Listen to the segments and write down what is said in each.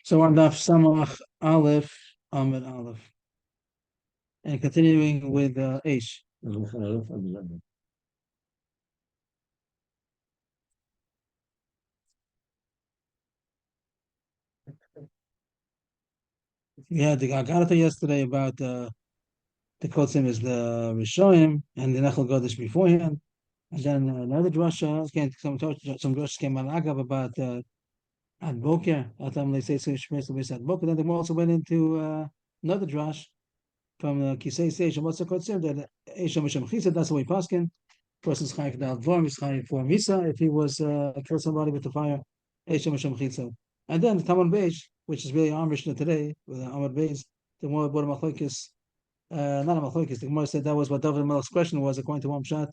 So on Daf Samach Aleph Amid Aleph, and continuing with Aish. We had the Agartha yesterday about the Kotzim is the Rishoyim and the Nechel Godesh beforehand, and then another drasha came. Some drashas came on Agav about Ad Boker. Atam they say so Shmei Lebes Ad Boker. Then they also went into another drash from Kisei Seish. What's the Kotzim that Eisha Misham Chisa? That's the way Paskin. Person's chayiv dal dvar, is chayiv for misa if he was killed somebody with the fire. Eisha Misham Chisa. And then Taman Beis, which is really our Mishnah today with Amad Beis, the more about Machlokes. Not a machlokes. The Gemara said that was what David Melech's question was according to one shot,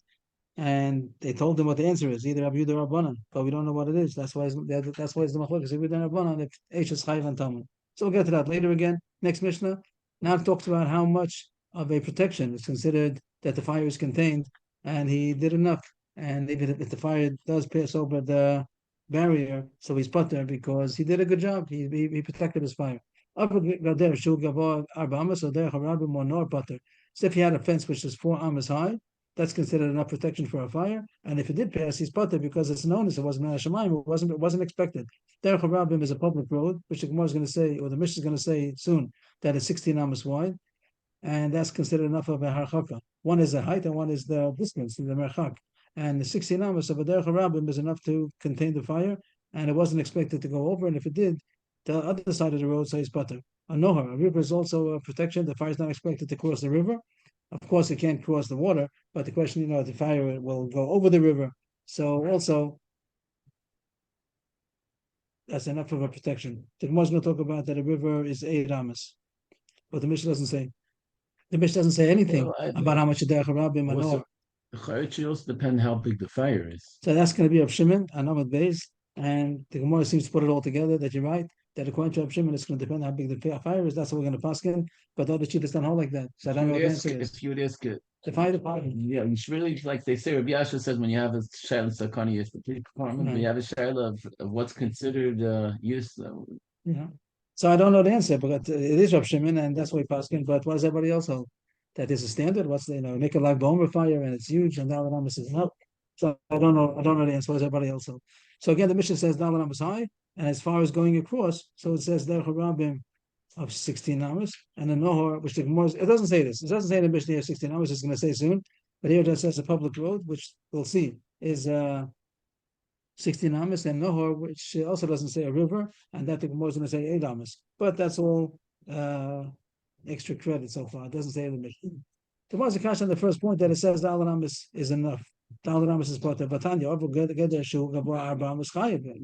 and they told him what the answer is, either Rabbi Yehuda or Rabbanan, but we don't know what it is. That's why it's the machlokes. Rabbi Yehuda or Rabbanan, if Eish is chayiv and Talmud. So we'll get to that later again. Next Mishnah now talks about how much of a protection is considered that the fire is contained, and he did enough. And even if the fire does pass over the barrier, so he's putter because he did a good job. He protected his fire. So if he had a fence which is 4 amas high, that's considered enough protection for a fire. And if it did pass, he's putter because it's known as it wasn't Shemayim, it wasn't expected. Derech Harabim is a public road, which the Gemara is going to say, or the Mishnah is going to say soon, that is 16 amas wide, and that's considered enough of a harchaka. One is the height and one is the distance, the merchak. And the 16 amas of a derech harabim is enough to contain the fire, and it wasn't expected to go over. And if it did, the other side of the road says butter. A nohar, a river is also a protection. The fire is not expected to cross the river. Of course, it can't cross the water, but the question, the fire will go over the river. So also, that's enough of a protection. The Gemara is going to talk about that a river is 8 amas, but the Mishnah doesn't say. The Mishnah doesn't say anything about how much a derech harabim and nohar. It should also depend how big the fire is. So that's going to be Rav Shimon and Amad Beis, and the Gemara seems to put it all together that you're right, that according to Rav Shimon, it's going to depend how big the fire is. That's what we're going to paskin. But the other cheetahs don't hold like that. So I don't know what the answer is. If you would ask it, the fire department. Yeah, you should really, like they say, Rabbi Yasha says when you have a shayla sakani, it's the police department. When you have a shayla of what's considered use. Yeah. So I don't know the answer, but it is Rav Shimon, and that's why we paskin. But what does everybody else hold? That is a standard. What's the Nikolai Bomer fire, and it's huge, and Dalai Lama says no. So I don't know the answer. What does everybody else hold? So again, the Mishnah says Dalai Lama is high, and as far as going across, so it says Derech Harabim of 16 amas, and the Nohor, which the Gemara, it doesn't say this. It doesn't say the Mishnah of 16 amas. It's going to say soon, but here it just says a public road, which we'll see is 16 amas, and Nohor, which also doesn't say a river, and that the Gemara is going to say 8 amas. But that's all extra credit so far. It doesn't say the Mishnah. The Gemara is a question on the first point that it says the Dalai Amas is enough. Dalai Amas is part of Batanya.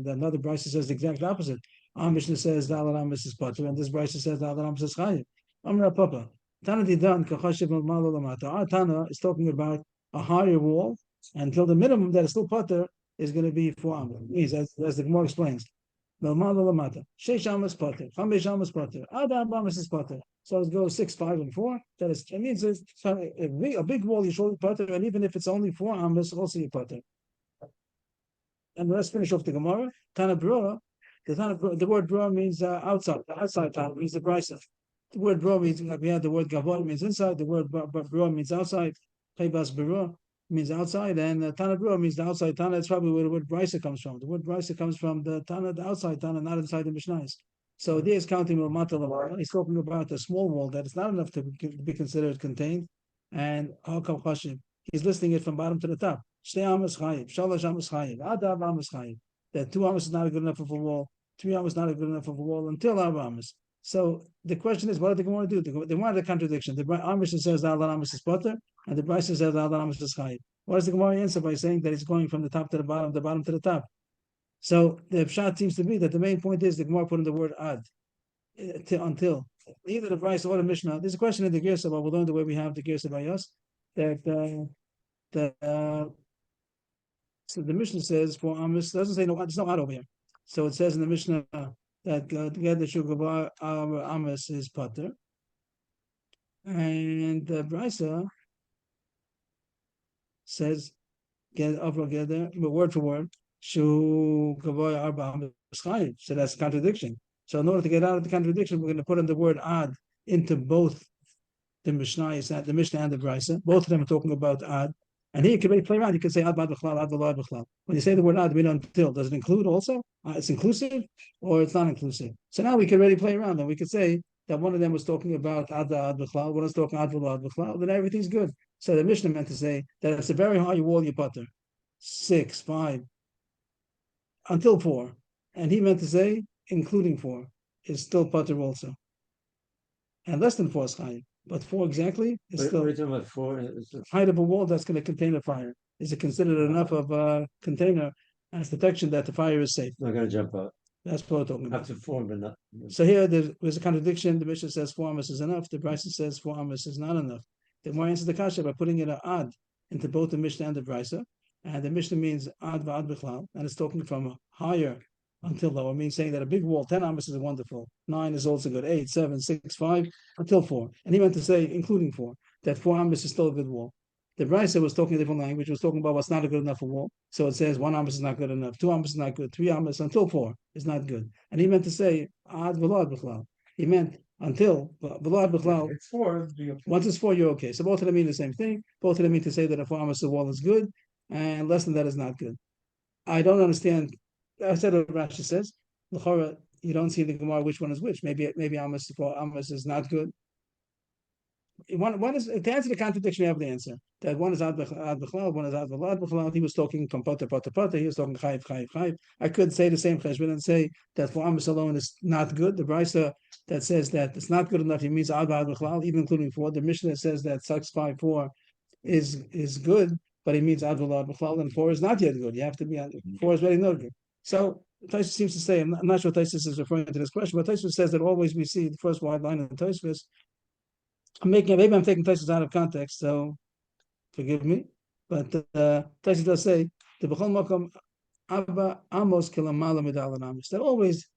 Another Bryce says the exact opposite. Our Mishnah says Dalai Amas is part of, and this Bryce says Dalai Amas is Chayiv. Amra Papa. Tana Didan Kachashiv Malo Lamata. Our Tana is talking about a higher wall until the minimum that is still Potter is going to be 4 amas. Means as the Gemara explains. Melmalo Lamata. Sheish amas Potter. Chamesh amas Potter. Adam amas is Potter. So it goes 6, 5, and 4. That is, it means it's a big wall you show Potter, and even if it's only 4 amas, also you Potter. And let's finish off the Gemara. Tana Bra. The word Bra means outside. The outside Tana means the brisa. The word Bra means, like we had the word Gavon means inside. The word Bra means outside. Chaybas Bra means outside, and Tana Bra means the outside Tana. It's probably where the word brisa comes from. The word brisa comes from the Tana, the outside Tana, not inside the Mishnahs. So there is counting Mata. He's talking about a small wall that is not enough to be considered contained. And he's listing it from bottom to the top. That 2 amas is not good enough of a wall, 3 amas is not good enough of a wall until 4 amas. So the question is, what do they want to do? They want a contradiction. The Amish says that amas is butter, and the Bryce says that amas is chayiv. What does the Gemara answer by saying that it's going from the top to the bottom to the top? So the pshat seems to be that the main point is the Gemara put in the word ad until either the Bryce or the Mishnah. There's a question in the Girsa, but we'll learn the way we have the Girsa by us that so the Mishnah says 4 amas doesn't say no. There's no ad over here. So it says in the Mishnah that together Shugabar amas is pater, and the Brisa says get over together word for word Shu Gavoy Arba Amas. So that's a contradiction. So in order to get out of the contradiction, we're going to put in the word ad into both the Mishnah is that the Mishnah and the Brisa. Both of them are talking about ad. And here you can really play around. You can say ad bad b'chlal, ad v'lad b'chlal. When you say the word ad, we don't until. Does it include also? It's inclusive or it's not inclusive. So now we can really play around and we could say that one of them was talking about ad b'chlal, one was talking ad v'lad b'chlal, then everything's good. So the Mishnah meant to say that it's a very high wall you putter. 6, 5, until 4. And he meant to say including 4 is still putter also. And less than 4 is high. But 4 exactly is still about 4. height of a wall that's going to contain a fire. Is it considered enough of a container as protection that the fire is safe? Not going to jump out. That's what we're talking about. Up to 4, but not. So here there's a contradiction. The Mishnah says 4 amos is enough. The Brisa says 4 amos is not enough. The Gemara answers the kasha by putting in an ad into both the Mishnah and the Brisa. And the Mishnah means ad va'ad b'chlal, and it's talking from higher until lower, means saying that a big wall, 10 amos is wonderful, 9 is also good, 8, 7, 6, 5, until 4. And he meant to say, including 4, that 4 amos is still a good wall. The Brisa was talking a different language, was talking about what's not a good enough wall. So it says 1 amos is not good enough, 2 amos is not good, 3 amos until 4 is not good. And he meant to say, ad v'lad b'chlal. He meant until v'lad b'chlal. It's 4. Once it's 4, you're okay. So both of them mean the same thing. Both of them mean to say that a 4 amos wall is good, and less than that is not good. I don't understand. I said what Rashi says. L'chora, you don't see in the Gemara which one is which. Maybe Amos is not good. One is to answer the contradiction. You have the answer that one is ad b'chlal, one is ad v'lad b'chlal. He was talking from potter. He was talking chayiv. I could say the same cheshbon and say that for Amos alone is not good. The Brisa that says that it's not good enough, he means ad b'chlal, even including 4. The Mishnah says that 6, 5, 4 is good, but he means ad v'lad b'chlal, and 4 is not yet good. You have to be on 4 is very not good. So Tosfos seems to say, I'm not sure Tosfos is referring to this question, but Tosfos says that always we see the first wide line in Tosfos. Maybe I'm taking Tosfos out of context, so forgive me. But Tosfos does say the b'chol makom abba amos kilamala medal amos. That always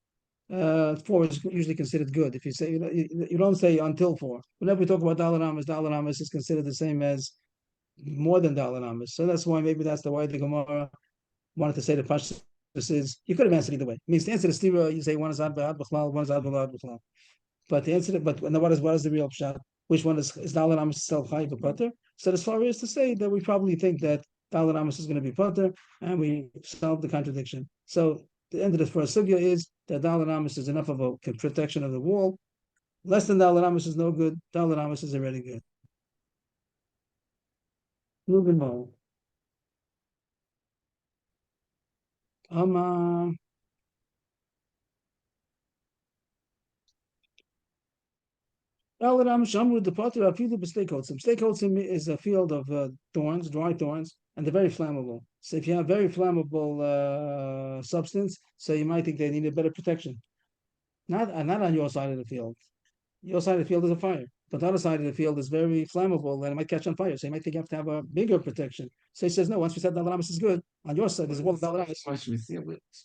4 is usually considered good. If you say you don't say until 4. Whenever we talk about dalar amos is considered the same as more than dalar amos. So that's why maybe that's the why the Gemara wanted to say the pashtus is. You could have answered either way. It means to answer the stira, you say one is ad b'chlal, one is ad v'lad b'chlal. But the answer, what is the real pshat? Which one is dalar amos itself chayiv pater? So as far as to say that we probably think that dalar amos is going to be pater, and we solve the contradiction. So the end of the first sugya is that dalar amos is enough of a protection of the wall. Less than dalar amos is no good. Dalar amos is already good. Moving on. Steakholzim is a field of thorns, dry thorns, and they're very flammable. So if you have very flammable substance, so you might think they need a better protection. Not on your side of the field. Your side of the field is a fire, but the other side of the field is very flammable and it might catch on fire. So you might think you have to have a bigger protection. So he says, no, once we said Dalaramis is good, on your side there's a wall of Dalaramis.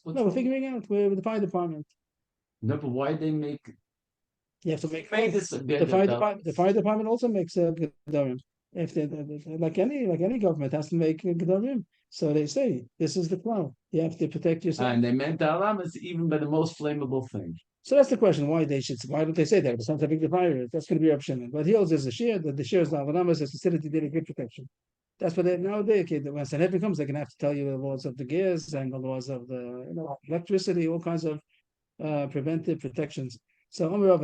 No, we're figuring out. We're with the fire department. No, but why they make? You have to make this the fire department also makes gedarim. If they like any government has to make gedarim. So they say this is the cloud. You have to protect yourself. And they meant Dalamas even by the most flammable thing. So that's the question: why don't they say that? It's not a big fire. That's going to be optional. But he holds there's a shear that the shear is Dalamas is considered to be a good protection. That's what they nowadays. Okay, when Sanhedrin comes, they're going to have to tell you the laws of the gears and the laws of the electricity, all kinds of preventive protections. So even by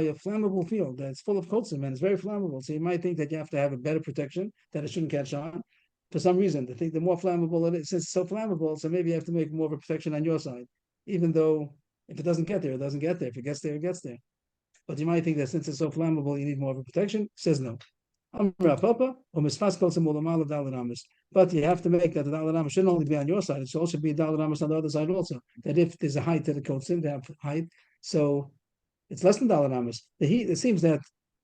a flammable field that's full of kotzim and it's very flammable, so you might think that you have to have a better protection, that it shouldn't catch on. For some reason, they think the more flammable it is, since it's so flammable, so maybe you have to make more of a protection on your side. Even though if it doesn't get there, it doesn't get there. If it gets there, it gets there. But you might think that since it's so flammable, you need more of a protection. It says no. But you have to make that the dalaramas shouldn't only be on your side; it should also be dalaramas on the other side also. That if there's a height to the kotzim, they have height, so it's less than dalaramas. The heat. It seems that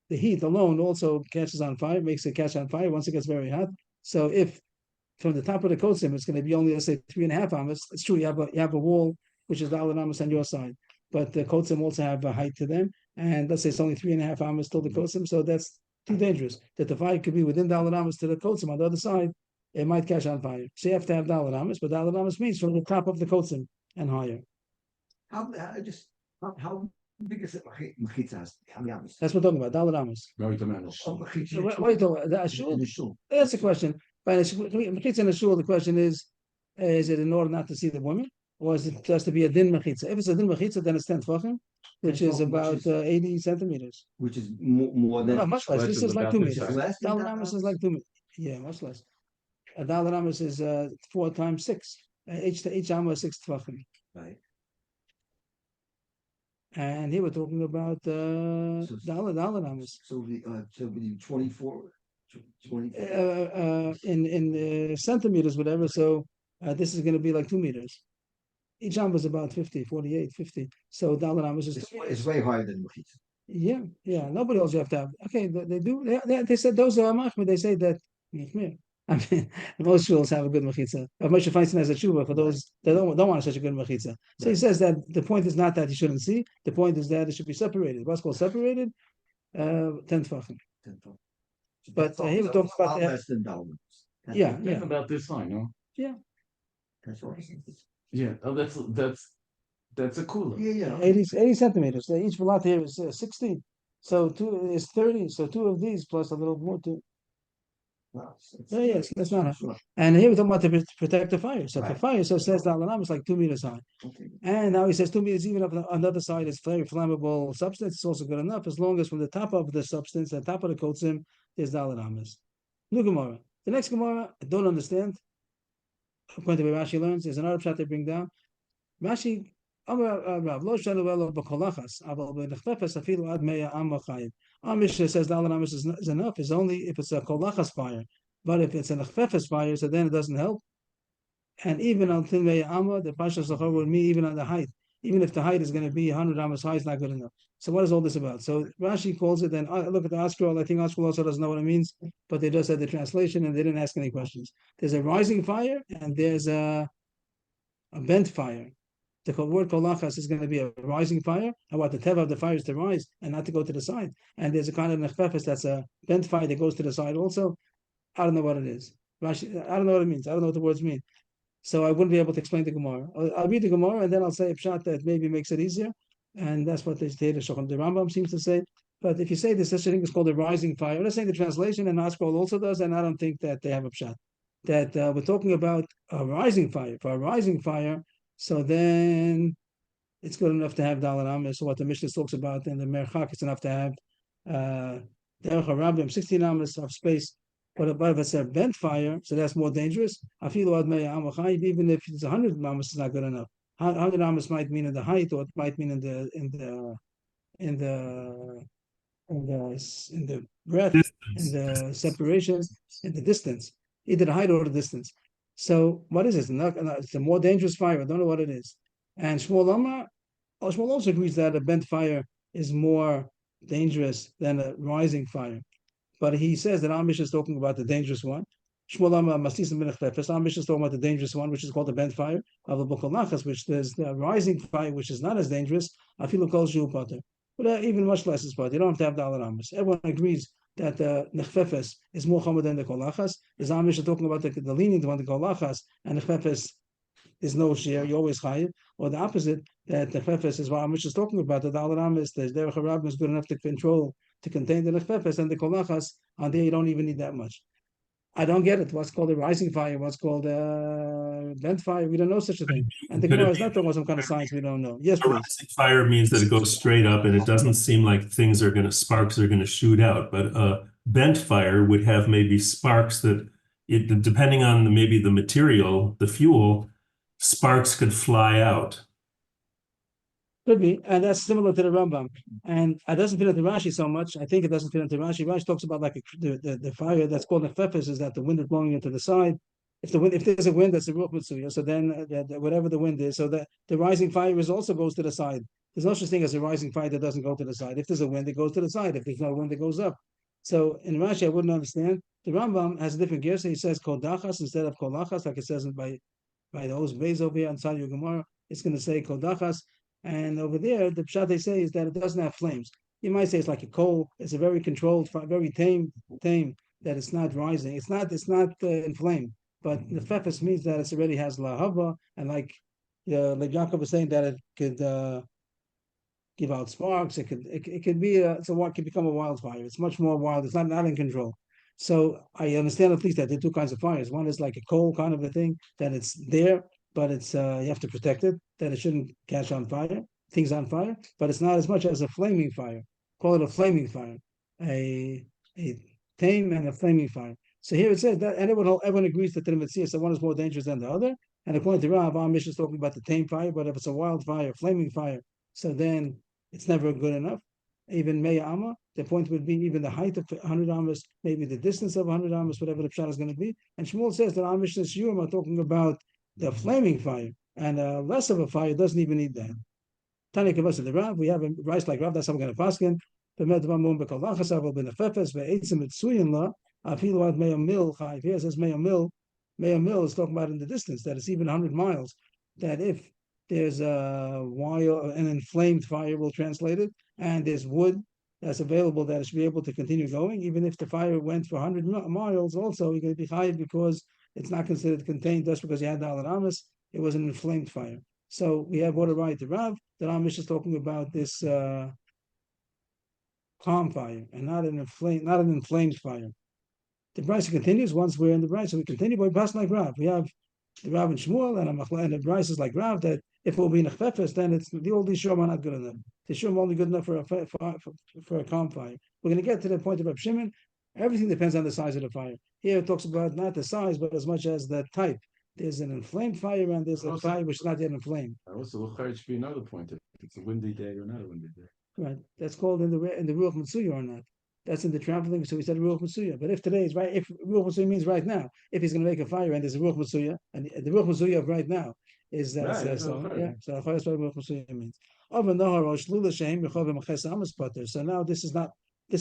the heat alone also catches on fire, makes it catch on fire once it gets very hot. So if from the top of the kotzim it's going to be only, let's say, 3.5 amos, it's true you have a wall which is dalaramas on your side, but the kotzim also have a height to them, and let's say it's only 3.5 amos till the kotzim, so that's too dangerous. That the fire could be within dalaramas to the kotzim on the other side it might catch on fire. So you have to have Dalit Amos, but Dalit Amos means from the top of the kotzim and higher. How big is it? Mechitzas? How many Amos? That's what we're talking about. Dalit Amos. Very tremendous. So what are you talking about? The shul? That's the question. By the mechitza in the shul, the question is it in order not to see the woman, or is it just to be a din mechitza? If it's a din mechitza, then it's 10 tefachim, which is about 80 centimeters. Which is more than much less. This is like 2 meters. Dalit Dalit Amos is like 2 meters. Yeah, much less. A Dalit Amos is 4 times 6. Each Amos is 6 tefachim. Right. And here we're talking about Dalit Amos. So the 24. In centimeters, whatever. So this is going to be like 2 meters. Each arm was about 50, 48, 50. So Dalit Amos is it's way higher than Mechitza. Yeah. Nobody else you have to have. Okay, they do. They said those are machmir. They say that. I mean, most schools have a good mechitza. But Moshe Feinstein has a tshuva for those that don't want such a good mechitza. So he says that the point is not that you shouldn't see. The point is that it should be separated. What's called separated? 10 tefachim. But he was talking about less than Dalit. Yeah. About this line, no? Yeah. That's right. Yeah. Oh, that's a cooler. Yeah. 80 centimeters. Each velat here is 16. So 2 is 30. So 2 of these plus a little more too. Yes, that's not. And here we're talking about to protect the fire. So for fire, so it says the alanam is like 2 meters high. Okay. And now he says 2 meters, even up on the other side is very flammable substance. It's also good enough as long as from the top of the substance, the top of the kotzim, there's the alanamas. New Gemara. The next Gemara, I don't understand. According to what Rashi learns, there's another shot they bring down. Rashi, Rav, lo shalu elo b'kolachas, aval b'nechpefes afilu ad meya am v'chayim. Our Mishnah says the alanamas is enough. It's only if it's a kolachas fire. But if it's an nechpefes fire, so then it doesn't help. And even on tin meya amma, the pasha zachor would mean even on the height. Even if the height is going to be 100 amas high, it's not good enough. So what is all this about? So Rashi calls it, and look at the Ascroll. I think Ascroll also doesn't know what it means, but they just had the translation and they didn't ask any questions. There's a rising fire and there's a bent fire. The word kolachas is going to be a rising fire, and what the teva of the fire is to rise and not to go to the side. And there's a kind of nechpefes that's a bent fire that goes to the side also. I don't know what it is. Rashi, I don't know what it means. I don't know what the words mean. So I wouldn't be able to explain the Gemara. I'll read the Gemara and then I'll say a pshat that maybe makes it easier. And that's what the Rambam seems to say. But if you say there's such a thing is called a rising fire, I'm not saying the translation and Ascroll also does, and I don't think that they have a pshat. That we're talking about a rising fire. For a rising fire, so then it's good enough to have Dalit Amos. So what the Mishnah talks about in the Merchak, it's enough to have Derech HaRabim, 16 Amos of space. But if it's a bent fire, so that's more dangerous. Even if it's 100 amos, it's not good enough. 100 amos might mean in the height, or it might mean in the breadth, in the separation, in the distance, either the height or the distance. So what is it? It's a more dangerous fire. I don't know what it is. And Shmuel also agrees that a bent fire is more dangerous than a rising fire. But he says that our Mishnah is talking about the dangerous one. Our Mishnah is talking about the dangerous one, which is called the bent fire of the Bukalachas, which there's the rising fire, which is not as dangerous. I feel it calls you potter. But even much less is potter. You don't have to have the Alaramas. Everyone agrees that the Nechfefes is more common than the Kolachas. Is our Mishnah talking about the lenient one, the Kolachas, and Nechfefes is no share, you always high, or the opposite, that the Nechfefes is what our Mishnah is talking about, that the Alaramas, the Derech HaRabim is good enough to contain the nechfefes, and the kolachas on there you don't even need that much. I don't get it. What's called a rising fire? What's called a bent fire? We don't know such a thing. And the Gemara is not talking about some kind of science we don't know. Yes, please. Rising fire means that it goes straight up, and it doesn't seem like sparks are going to shoot out. But a bent fire would have maybe sparks that, depending on maybe the material, the fuel, sparks could fly out. Could be, and that's similar to the Rambam. And it doesn't fit into Rashi so much. I think it doesn't fit into Rashi. Rashi talks about like the fire that's called nefefes, is that the wind is blowing into the side. If there's a wind, that's a ruach mitzuya. So then whatever the wind is, so that the rising fire also goes to the side. There's no such thing as a rising fire that doesn't go to the side. If there's a wind, it goes to the side. If there's no wind, it goes up. So in Rashi, I wouldn't understand. The Rambam has a different gear, so he says kodachas instead of kolachas, like it says by those bays over here inside your Gemara. It's going to say kodachas. And over there, the pshat they say is that it doesn't have flames. You might say it's like a coal. It's a very controlled, very tame that it's not rising. It's not inflamed. But the nefefes means that it already has lahava, and like Yaakov was saying that it could give out sparks. It could be it can become a wildfire. It's much more wild. It's not in control. So I understand at least that there are two kinds of fires. One is like a coal kind of a thing that it's there, but it's you have to protect it, that it shouldn't catch on fire, things on fire. But it's not as much as a flaming fire. Call it a flaming fire, a tame and a flaming fire. So here it says that, and everyone agrees that the Mitzvah, so one is more dangerous than the other. And according to Rav, our mission is talking about the tame fire, but if it's a wildfire, flaming fire, so then it's never good enough. Even Meya Amma, the point would be even the height of 100 Amas, maybe the distance of 100 Amas, whatever the pshat is going to be. And Shmuel says that our mission is Shiurim are talking about the flaming fire, and less of a fire doesn't even need that. Tani Kavasa the Rav, we have a rice like Rav, that's how we're going to paskin. The Medvamun Bekalachas will be the Fefes, Ve'etzim Mitsuyin La, Afilu ad Meya Mil, Chai. Here it says Meya Mil is talking about in the distance, that it's even 100 miles, that if there's an inflamed fire, we'll translate it, and there's wood that's available that it should be able to continue going, even if the fire went for 100 miles, also you're going to be high because it's not considered contained just because you had the Amas, it was an inflamed fire. So we have what a right to Rav, that Amish is talking about this calm fire and not an inflamed fire. The Brisa continues once we're in the Brisa, we continue by pass like Rav. We have the Rav and Shmuel and the Brisa is like Rav, that if it will be nechfefes, then it's all these shum are not good enough. The shum are only good enough for a calm fire. We're going to get to the point of Reb Shimon. Everything depends on the size of the fire. Here it talks about not the size, but as much as the type. There's an inflamed fire and there's a fire which is not yet inflamed. Also, there should be another point if it's a windy day or not a windy day. Right. That's called in the Ruach Mitsuya or not. That's in the traveling. So we said Ruach Mitsuya. But if today is right, if Ruach Mitsuya means right now, if he's going to make a fire and there's a Ruach Mitsuya, and the Ruach Mitsuya of right now is that so that's what Ruach Mitsuya means. So now this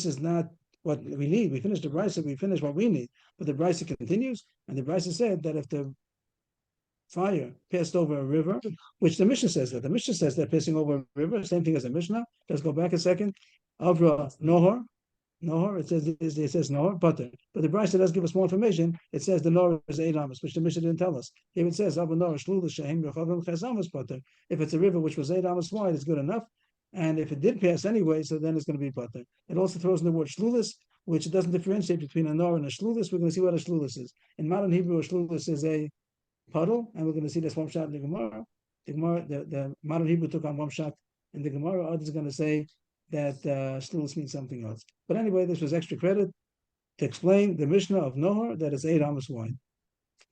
is not what we need. We finished the Brisa, we finished what we need. But the Brisa continues, and the Brisa said that if the fire passed over a river, which the Mishnah says that. The Mishnah says they're passing over a river, same thing as the Mishnah. Let's go back a second. Avra Nohor, it says Nohor, butter. But the Brisa does give us more information. It says the Nohor is 8 amas, which the Mishnah didn't tell us. Here it says Avra Nohor Shlula Shehem Rechavim Chesamas butter. If it's a river which was 8 amas wide, it's good enough. And if it did pass anyway, so then it's going to be butter. It also throws in the word shlulis, which it doesn't differentiate between a Nohor and a shlulis. We're going to see what a shlulis is. In modern Hebrew, a shlulis is a puddle, and we're going to see this one shot in the Gemara. The modern Hebrew took on one shot in the Gemara. Others are going to say that shlulis means something else. But anyway, this was extra credit to explain the Mishnah of Nohor that is 8 amas wide.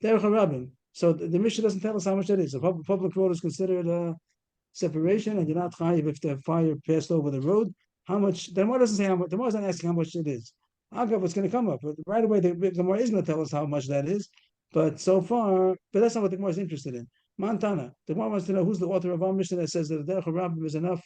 Derech HaRabim. So the Mishnah doesn't tell us how much that is. A public road is considered a separation, and you're not chayiv if the fire passed over the road. How much? The Gemara doesn't say how much. The Gemara is not asking how much it is. Agav, it's going to come up. But right away, the Gemara is going to tell us how much that is. But so far, but that's not what the Gemara is interested in. Montana, the Gemara wants to know who's the author of our Mishnah that says that the Derech HaRabim is enough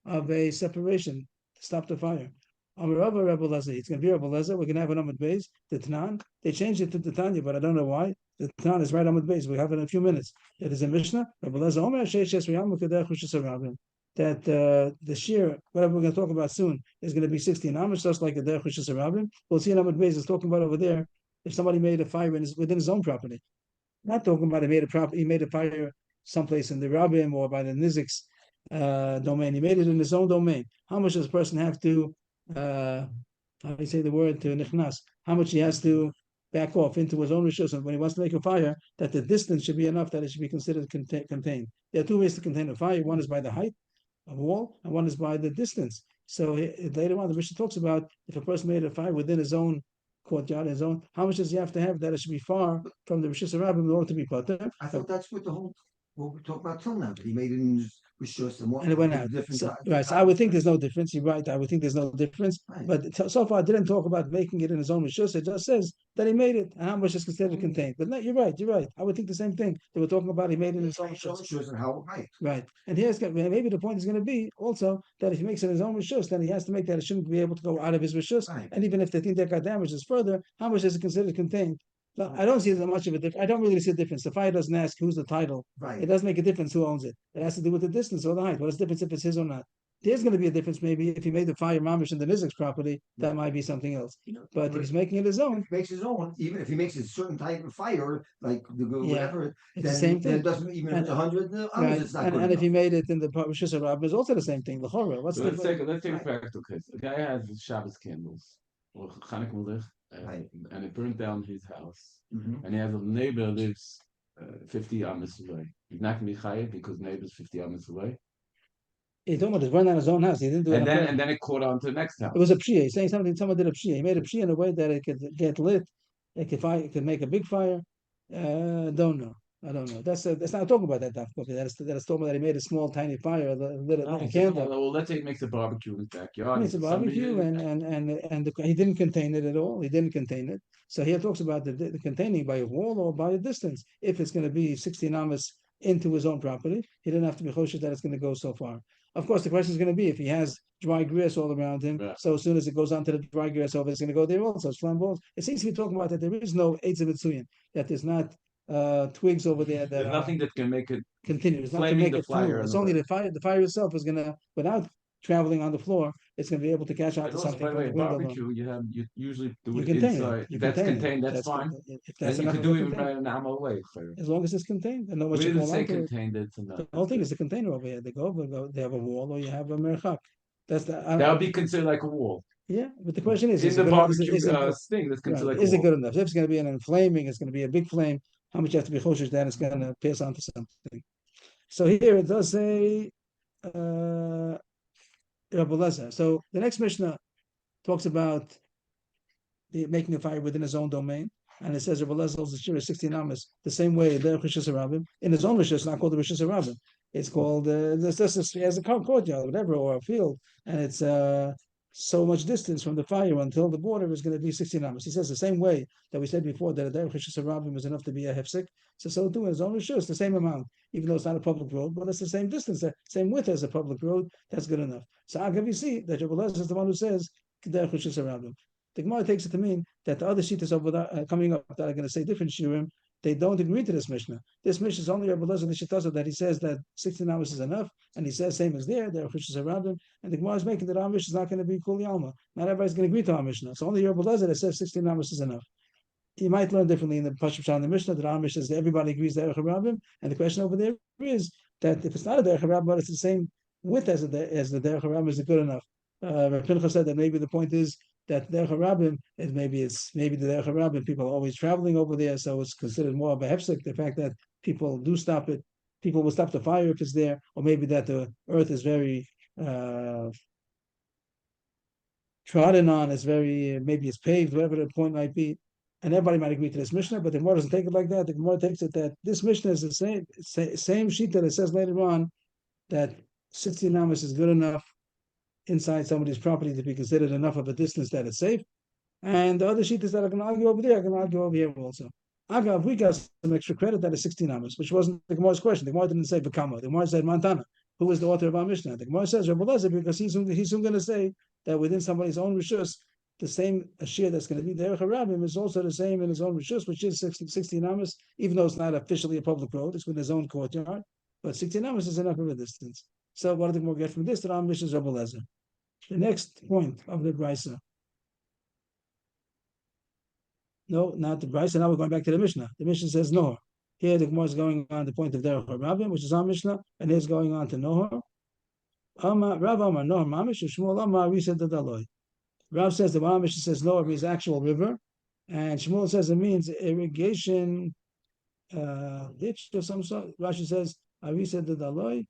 of a separation to stop the fire. Amarava Rebbe Lezer, it's going to be Rebbe Lezer. We're going to have an Amud Beis, the Tanan. They changed it to the Tanya, but I don't know why. The Tanan is right Amud Beis. We have it in a few minutes. It is a Mishnah. Rebbe Lezer Omer Sheish Yesriyam Kedech Rishus HaRabim. That the shear, whatever we're going to talk about soon, is going to be 16 amos, just like the Derech Rishus HaRabim. We'll see in Amud Beis is talking about over there. If somebody made a fire within his own property, not talking about he made a fire someplace in the Rabim or by the Nizik's domain. He made it in his own domain. How much does a person have to, how do you say the word, to nichnas? How much he has to back off into his own rishus when he wants to make a fire, that the distance should be enough that it should be considered contained. There are two ways to contain a fire. One is by the height of a wall, and one is by the distance. So later on, the Mishnah talks about if a person made a fire within his own courtyard, his own, how much does he have to have that it should be far from the Rishus HaRabim in order to be potter? I thought that's what we're talking about till now. But he made it in Rishus and it went out. So I would think there's no difference. You're right. I would think there's no difference. Right. But so far, I didn't talk about making it in his own Rishus. It just says that he made it and how much is considered contained. But no, you're right. I would think the same thing. They were talking about he made it in his own Rishus. And how right. Right. And here's maybe the point is going to be also that if he makes it in his own Rishus, then he has to make that it shouldn't be able to go out of his Rishus. Right. And even if they think that got damaged further, how much is it considered contained? No, I don't see that much of a difference. I don't really see a difference. The fire doesn't ask who's the title. Right. It doesn't make a difference who owns it. It has to do with the distance or the height. What is the difference if it's his or not? There's going to be a difference. Maybe if he made the fire mamish in the nizik's property, that might be something else. But if he's making it his own, If he makes his own, even if he makes a certain type of fire, like whatever, it's then, the same then thing. it doesn't, even if And- it's 100 others, right? it's not And, good and if enough. he made it in the Rishus Rabbim, it's also the same thing. L'chora. What's So the let's take a Right. practical case. A guy has Shabbos candles or Chanukah Melech, Right. and it burned down his house. Mhm. And he has a neighbor who lives 50 amas away. He's not going to be chayiv because neighbor's 50 amas away. He's talking about his burning down his own house. He didn't do it. And then it caught on to the next house. It was a pshia. He's saying something. Someone did a pshia. He made a pshia in a way that it could get lit. It could make a big fire. Don't know. I don't know. That's not talking about that dafka. That's talking about that he made a small, tiny fire, lit No, a he says, candle. well, let's say he makes a barbecue in his backyard. It's a barbecue, and he didn't contain it at all. He didn't contain it. So here talks about the containing by a wall or by a distance. If it's going to be 16 amas into his own property, he didn't have to be choshesh that it's going to go so far. Of course, the question is going to be if he has dry grass all around him. Right. So as soon as it goes onto the dry grass over, it's going to go there also. It's flambeaux. It seems to be talking about that there is no eitz of itzuyin, that there's not twigs over there that There's nothing that can make it continue. It's not to flaming make the it fire fire. in It's the only way. the fire. The fire itself is going to, without traveling on the floor, it's going to be able to catch on And to also, something by the from way, the window. barbecue, you usually do You it contain inside. it. You That's contain it. contained, that's fine. If that's And you enough could of do a even container. an am away. As long as it's contained, and know what We you didn't call say onto it. contained, it's enough. The whole thing is a container over here. They have a wall or you have a merchak. That's the. That would be considered like a wall. Yeah, but the question is, In is the it good, barbecue is it, thing, that's considered right, like is a it wall. good enough? If it's going to be an inflaming, it's going to be a big flame. How much you have to be choshesh that it's going to pass on to something. So here it does say, Rabbi Lezer. So the next Mishnah talks about making a fire within his own domain. And it says Rabbi Lezer holds the shir 16 amas the same way the Rishus Rabbim. In his own Rishus, it's not called the Rishus Rabbim. It's called he has a courtyard, whatever, or a field, and it's so much distance from the fire until the border is going to be 16 amas. He says the same way that we said before that a derech Rishus Rabbim is enough to be a hefsek. So too in his own Rishus, the same amount, even though it's not a public road, but it's the same distance, the same width as a public road. That's good enough. So agav, you see that Rabbi Lezer is the one who says derech Rishus Rabbim. The Gemara takes it to mean that the other shittas over coming up that are going to say different shiurim, they don't agree to this Mishnah. This Mishnah is only Rabbi Lezer the Shittasa that he says that 16 hours is enough, and he says same as there are Rishus Rabbim, and the Gemara is making that our Mishnah is not going to be Kuli Alma. Not everybody's going to agree to our Mishnah. It's only Rabbi Lezer that says 16 hours is enough. You might learn differently in the Pashup Shah and the Mishnah that our Mishnah is that everybody agrees that Derech Rabbim, and the question over there is that if it's not a Derech Rabbim, but it's the same width as the Derech Rabbim, is it good enough? Rav Pinchas said that maybe the point is that Derech Rabbim is maybe the Derech Rabbim people are always traveling over there, so it's considered more of a hefsek. The fact that people do stop it, people will stop the fire if it's there, or maybe that the earth is very trodden on, is very maybe it's paved, whatever the point might be. And everybody might agree to this Mishnah, but the Gemara doesn't take it like that. The Gemara takes it that this Mishnah is the same sheet that it says later on that 16 amas is good enough inside somebody's property to be considered enough of a distance that it's safe. And the other sheetahs that are going to argue over there are going to argue over here also. Agav, we got some extra credit that is 16 amas, which wasn't the Gemara's question. The Gemara didn't say Bava Kamma. The Gemara said Montana. Who is the author of our Mishnah? The Gemara says Rabbi Lezer because he's soon going to say that within somebody's own rishus, the same shir that's going to be Derech Rabbim is also the same in his own rishus, which is 16 amas, even though it's not officially a public road, it's within his own courtyard. But 16 amas is enough of a distance. So what did the Gemara get from this? That our Mishnah is Rabbi Lezer. The next point of the Brisa. No, not the Brisa. Now we're going back to the Mishnah. The Mishnah says Nohar. Here the Gemara is going on the point of Derech Rabbim, which is our Mishnah, and here's going on to Nohar. Rav Amar Nohar Mamish, Shmuel Amar Risa Dadaloi. Rav says the one Mishnah says Nohar means actual river, and Shmuel says it means irrigation ditch of some sort. Rashi says Arisa Dadaloi.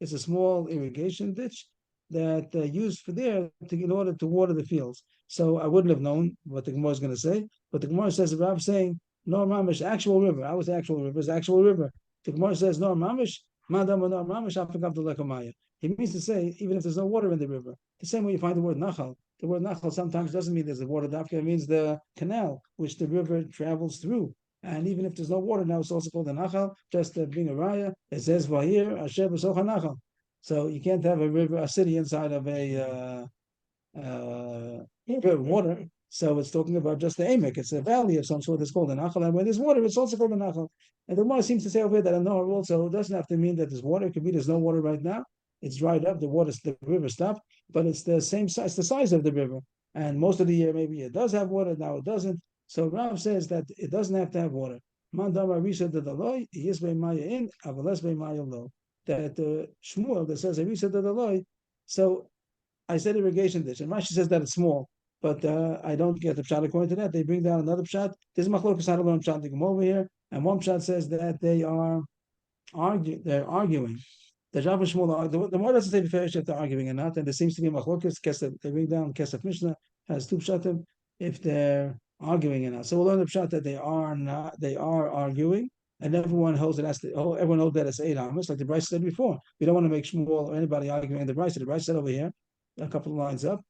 It's a small irrigation ditch that used for there in order to water the fields. So I wouldn't have known what the Gemara is going to say, but the Gemara says the Rav saying no mamish actual river. I was actual river. It's actual river. The Gemara says no mamish madam no mamish lekamaya. He means to say even if there's no water in the river. The same way you find the word nachal. The word nachal sometimes doesn't mean there's a water. It means the canal which the river travels through. And even if there's no water now, it's also called a nachal. Just being a raya, it says vayir asher b'socha nachal. So you can't have a river, a city inside of a river water. So it's talking about just the Emek. It's a valley of some sort. It's called a Nachal. And when there's water, it's also called a Nachal. And the Gemara seems to say over here that a Nahar also doesn't have to mean that there's water. It could be there's no water right now. It's dried up. The river stopped, but it's the same size. It's the size of the river. And most of the year, maybe it does have water. Now it doesn't. So Rav says that it doesn't have to have water. Mandama Risha de the loy, Yisbe Maya in, Avalesbe Maya lo. That Shmuel that says Risha de the loy. So I said irrigation ditch, and Rashi says that it's small, but I don't get the pshat according to that. They bring down another pshat. There's machlokas how to learn pshat. They come over here, and one pshat says that they're arguing. The Rav and Shmuel, the more doesn't say if they're arguing or not, and there seems to be machlokas. They bring down Kesef Mishnah has two pshatim if they're arguing or not. So we'll learn the pshat that they are not. They are arguing. And everyone holds it as everyone holds that as 8 amos, like the Bryce said before. We don't want to make Shmuel or anybody arguing the Bryce. The Bryce said over here, a couple of lines up.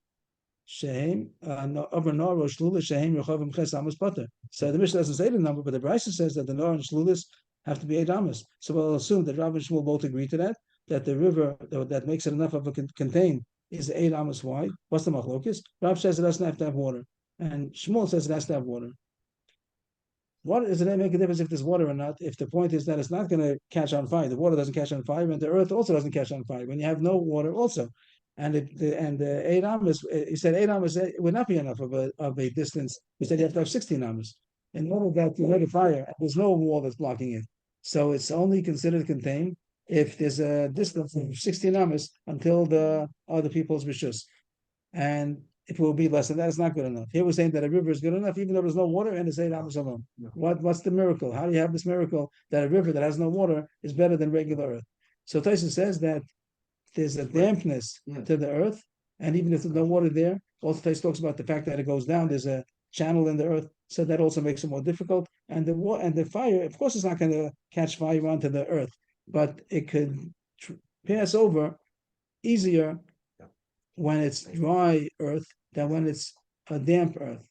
Shehem over Nor Shlulis Shehem Yochavim Ches Amos Potter. So the Mishnah doesn't say the number, but the Bryce says that the Nor and Shlulis have to be 8 amos. So we'll assume that Rav and Shmuel both agree to that. That the river that makes it enough of a contain is 8 amos wide. What's the machlokes? Rav says it doesn't have to have water, and Shmuel says it has to have water. What does it make a difference if there's water or not? If the point is that it's not going to catch on fire, the water doesn't catch on fire, and the earth also doesn't catch on fire. When you have no water, also, and the 8 amos, he said 8 amos would not be enough of a distance. He said you have to have 16 amos in order that you make a fire. There's no wall that's blocking it, so it's only considered contained if there's a distance of 16 amos until the other people's rishus, and it will be less than that. It's not good enough. Here we're saying that a river is good enough, even though there's no water and it's 8 amos alone. Yeah. What's the miracle? How do you have this miracle that a river that has no water is better than regular earth? So Tyson says that there's a dampness to the earth, and even if there's no water there, also Tyson talks about the fact that it goes down. There's a channel in the earth, so that also makes it more difficult. And the fire, of course, it's not going to catch fire onto the earth, but it could pass over easier when it's dry earth than when it's a damp earth,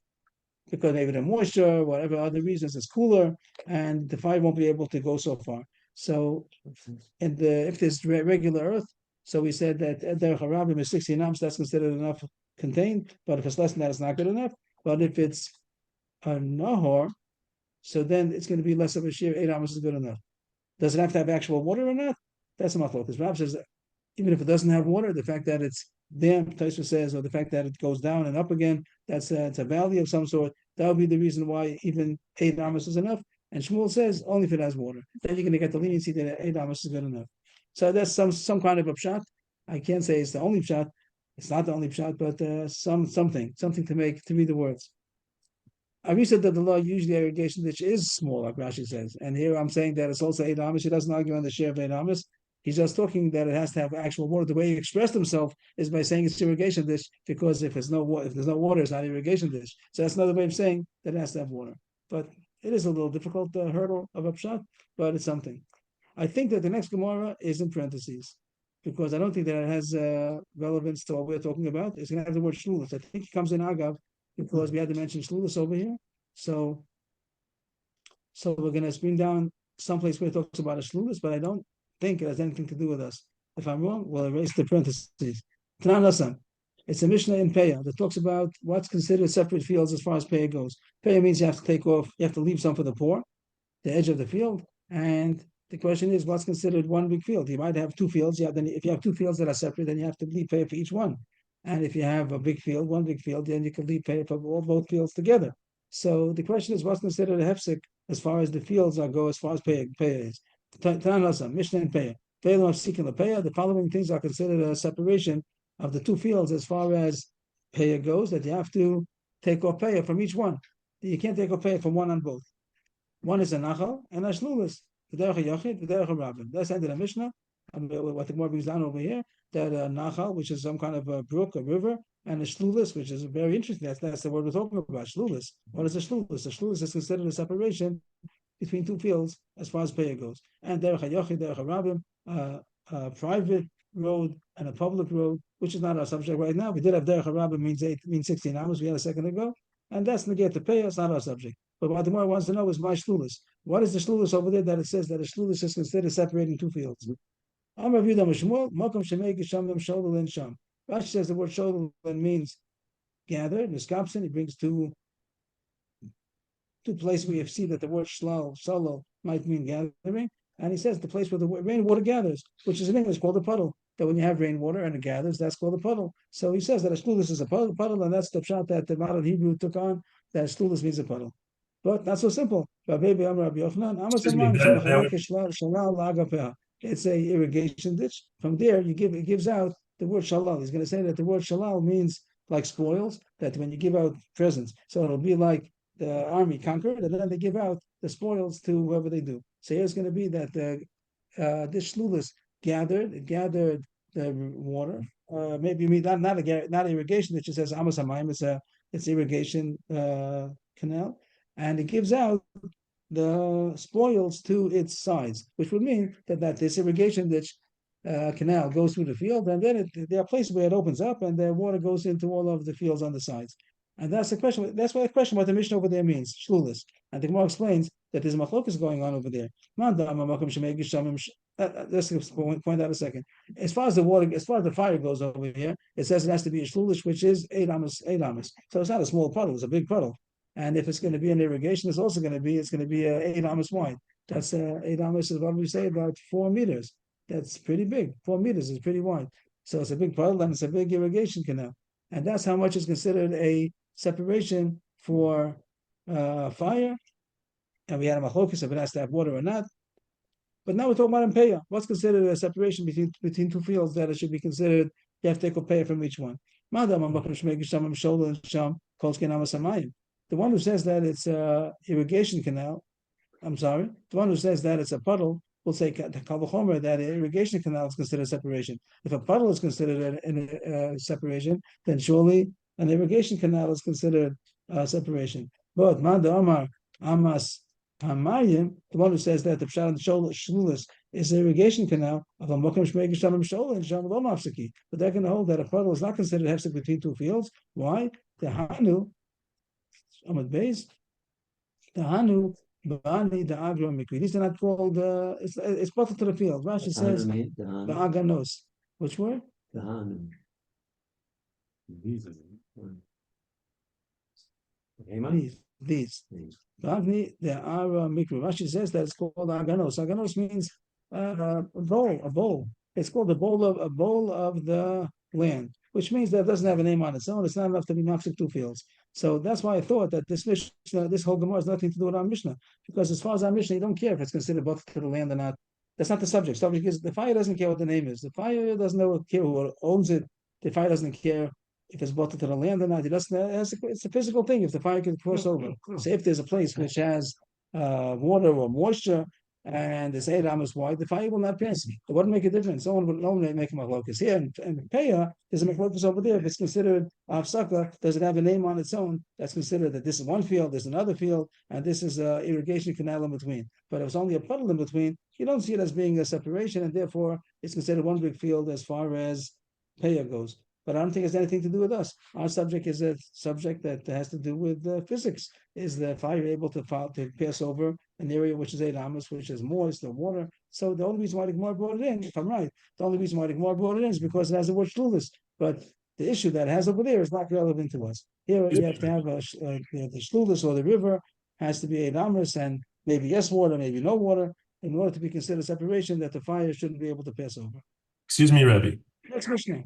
because maybe the moisture, whatever other reasons, it's cooler, and the fire won't be able to go so far. So, if there's regular earth, so we said that Derech Harabim is 16 amos, that's considered enough contained. But if it's less than that, it's not good enough. But if it's a nahor, so then it's going to be less of a shear. 8 amos is good enough. Does it have to have actual water or not? That's a machlokes. Rav says that even if it doesn't have water, the fact that it's damp, Taisva says, or the fact that it goes down and up again, it's a valley of some sort. That would be the reason why even 8 amos is enough. And Shmuel says only if it has water. Then you're going to get the leniency that 8 amos is good enough. So that's some kind of a pshat. I can't say it's the only pshat. It's not the only pshat, but something to read the words. I said that the law usually irrigation ditch is small, like Rashi says, and here I'm saying that it's also 8 amos. He doesn't argue on the share of 8 amos. He's just talking that it has to have actual water. The way he expressed himself is by saying it's irrigation dish, because if there's no water, it's not irrigation dish. So that's another way of saying that it has to have water. But it is a little difficult hurdle of a pshat, but it's something. I think that the next Gemara is in parentheses, because I don't think that it has relevance to what we're talking about. It's going to have the word shlulis. I think it comes in Agav, because we had to mention shlulis over here. So we're going to bring down someplace where it talks about a shlulis, but I don't think it has anything to do with us. If I'm wrong, we'll erase the parentheses. Tanan Lasam. It's a Mishnah in Peah that talks about what's considered separate fields as far as Peah goes. Peah means you have to leave some for the poor, the edge of the field. And the question is, what's considered one big field? You might have 2 fields. If you have 2 fields that are separate, then you have to leave Peah for each one. And if you have one big field, then you can leave Peah for both fields together. So the question is, what's considered a hefsek as far as the fields go, as far as Peah is? Mishnah and Peah. The following things are considered a separation of the 2 fields as far as Peah goes, that you have to take off Peah from each one. You can't take off Peah from one on both. One is a Nachal and a Shlulis. That's the end of the Mishnah. What the Gemara brings down over here, that a Nachal, which is some kind of a brook, a river, and a Shlulis, which is very interesting. That's the word we're talking about, Shlulis. What is a Shlulis? A Shlulis is considered a separation between 2 fields as far as Peah goes. And Derech HaYochid, Derech HaRabim, a private road and a public road, which is not our subject right now. We did have Derech HaRabim means 16 amos, we had a second ago, and that's negate the Peah, it's not our subject. But what the Gemara wants to know is my shlulis. What is the shlulis over there that it says that a shlulis is considered separating 2 fields? Rashi says the word sholul means gathered. Miskapsin, he brings two places where you see that the word shalal might mean gathering. And he says the place where the rainwater gathers, which is in English called a puddle. That when you have rainwater and it gathers, that's called a puddle. So he says that a shlulis is a puddle, and that's the shot that the modern Hebrew took on, that shlulis means a puddle. But not so simple. It's a irrigation ditch. From there, it gives out the word shalal. He's going to say that the word shalal means like spoils, that when you give out presents. So it'll be like the army conquered, and then they give out the spoils to whoever they do. So here's going to be that this shlulis gathered the water. Maybe not irrigation. It just says Amos Hamayim. It's irrigation canal, and it gives out the spoils to its sides, which would mean that this irrigation ditch canal goes through the field, and then there are places where it opens up, and the water goes into all of the fields on the sides. And that's the question. That's why the question what the Mishnah over there means, shlulis. And the Gemara explains that there's a machlokas going on over there. Let's point out a second. As far as the fire goes over here, it says it has to be a shlulis, which is 8 amos. So it's not a small puddle; it's a big puddle. And if it's going to be an irrigation, it's going to be 8 amos wide. That's 8 amos is what we say about 4 meters. That's pretty big. 4 meters is pretty wide. So it's a big puddle and it's a big irrigation canal. And that's how much is considered a separation for fire. And we had a machlokas if it has to have water or not. But now we're talking about Peah. What's considered a separation between two fields that it should be considered? You have to take a Peah from each one. The one who says that it's a irrigation canal, the one who says that it's a puddle will say that an irrigation canal is considered separation. If a puddle is considered a separation, then surely an irrigation canal is considered separation. But Amas Hamayim, the one who says that the Pshat and Shlulis is an irrigation canal of a Mokum Shmei Gishamim Shola and Shem Lo Mafsiki. But they're going to hold that a puddle is not considered hefsek between two fields. Why? The Hanu, Amad Beis, the Hanu, Bani, the Agro Mikri. These are not called, it's both to the field. Rashi says, the Aganos. Which word? The Hanu. These. Bani, the Ara Mikri. Rashi says that it's called Aganos. Aganos means a bowl. It's called a bowl of the land, which means that it doesn't have a name on its own. It's not enough to be mafsik two fields. So that's why I thought that this Mishnah, this whole Gemara has nothing to do with our Mishnah, because as far as our Mishnah, you don't care if it's considered both to the land or not. That's not the subject. The subject is the fire doesn't care what the name is. The fire doesn't care who owns it. The fire doesn't care if it's brought to the land or not. It's a physical thing. If the fire can cross over, so if there's a place which has water or moisture and it's 8 amos wide, the fire will not pass. It wouldn't make a difference. Someone would normally make a machlokas here, and Peah, there's a machlokas over there. If it's considered afsaka, does it have a name on its own? That's considered that this is one field, there's another field, and this is an irrigation canal in between. But if it's only a puddle in between, you don't see it as being a separation, and therefore it's considered one big field as far as Peah goes. But I don't think it has anything to do with us. Our subject is a subject that has to do with physics. Is the fire able to pass over an area which is 8 amos, which is moist or water? So the only reason why the Gemara brought it in, if I'm right, the only reason why the Gemara brought it in is because it has the word shlulis. But the issue that it has over there is not relevant to us. Here you have to have the shlulis, or the river has to be 8 amos, and maybe yes water, maybe no water, in order to be considered separation that the fire shouldn't be able to pass over. Excuse me, Rabbi. Next Mishnah.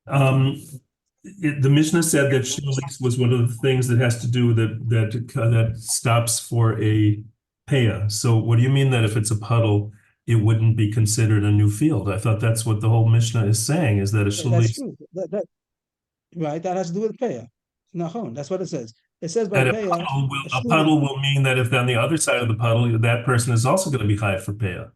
The Mishnah said that shlulis was one of the things that has to do with that stops for a peah. So what do you mean that if it's a puddle, it wouldn't be considered a new field? I thought that's what the whole Mishnah is saying, is that a shlulis. That's true. Right, that has to do with peah. Nachon, that's what it says. It says by peah. A puddle will mean that if on the other side of the puddle, that person is also going to be chayav for peah.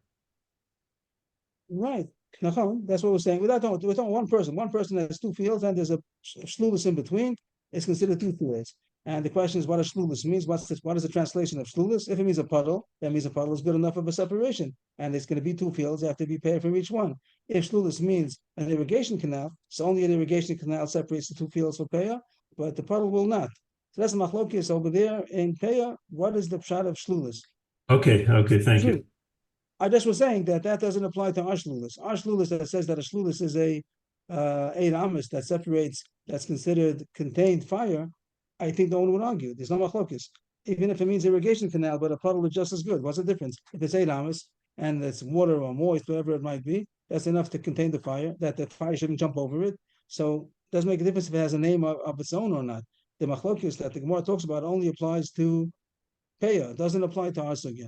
Right. That's what we're saying. We're talking one person. One person has two fields, and there's a shlulis in between. It's considered two fields. And the question is what a shlulis means. What is the translation of shlulis? If it means a puddle, that means a puddle is good enough of a separation. And it's going to be two fields. You have to be paid for each one. If shlulis means an irrigation canal, so only an irrigation canal separates the two fields for peah, but the puddle will not. So that's the machlokes over there in peah. What is the pshat of shlulis? Okay, thank you. I just was saying that doesn't apply to our shlulis. Our shlulis that says that a shlulis is a 8 amas that separates, that's considered contained fire, I think no one would argue. There's no machlokes. Even if it means irrigation canal, but a puddle is just as good. What's the difference? If it's 8 amas and it's water or moist, whatever it might be, that's enough to contain the fire, that the fire shouldn't jump over it. So it doesn't make a difference if it has a name of its own or not. The machlokes that the Gemara talks about only applies to Peah. It doesn't apply to Arsugya.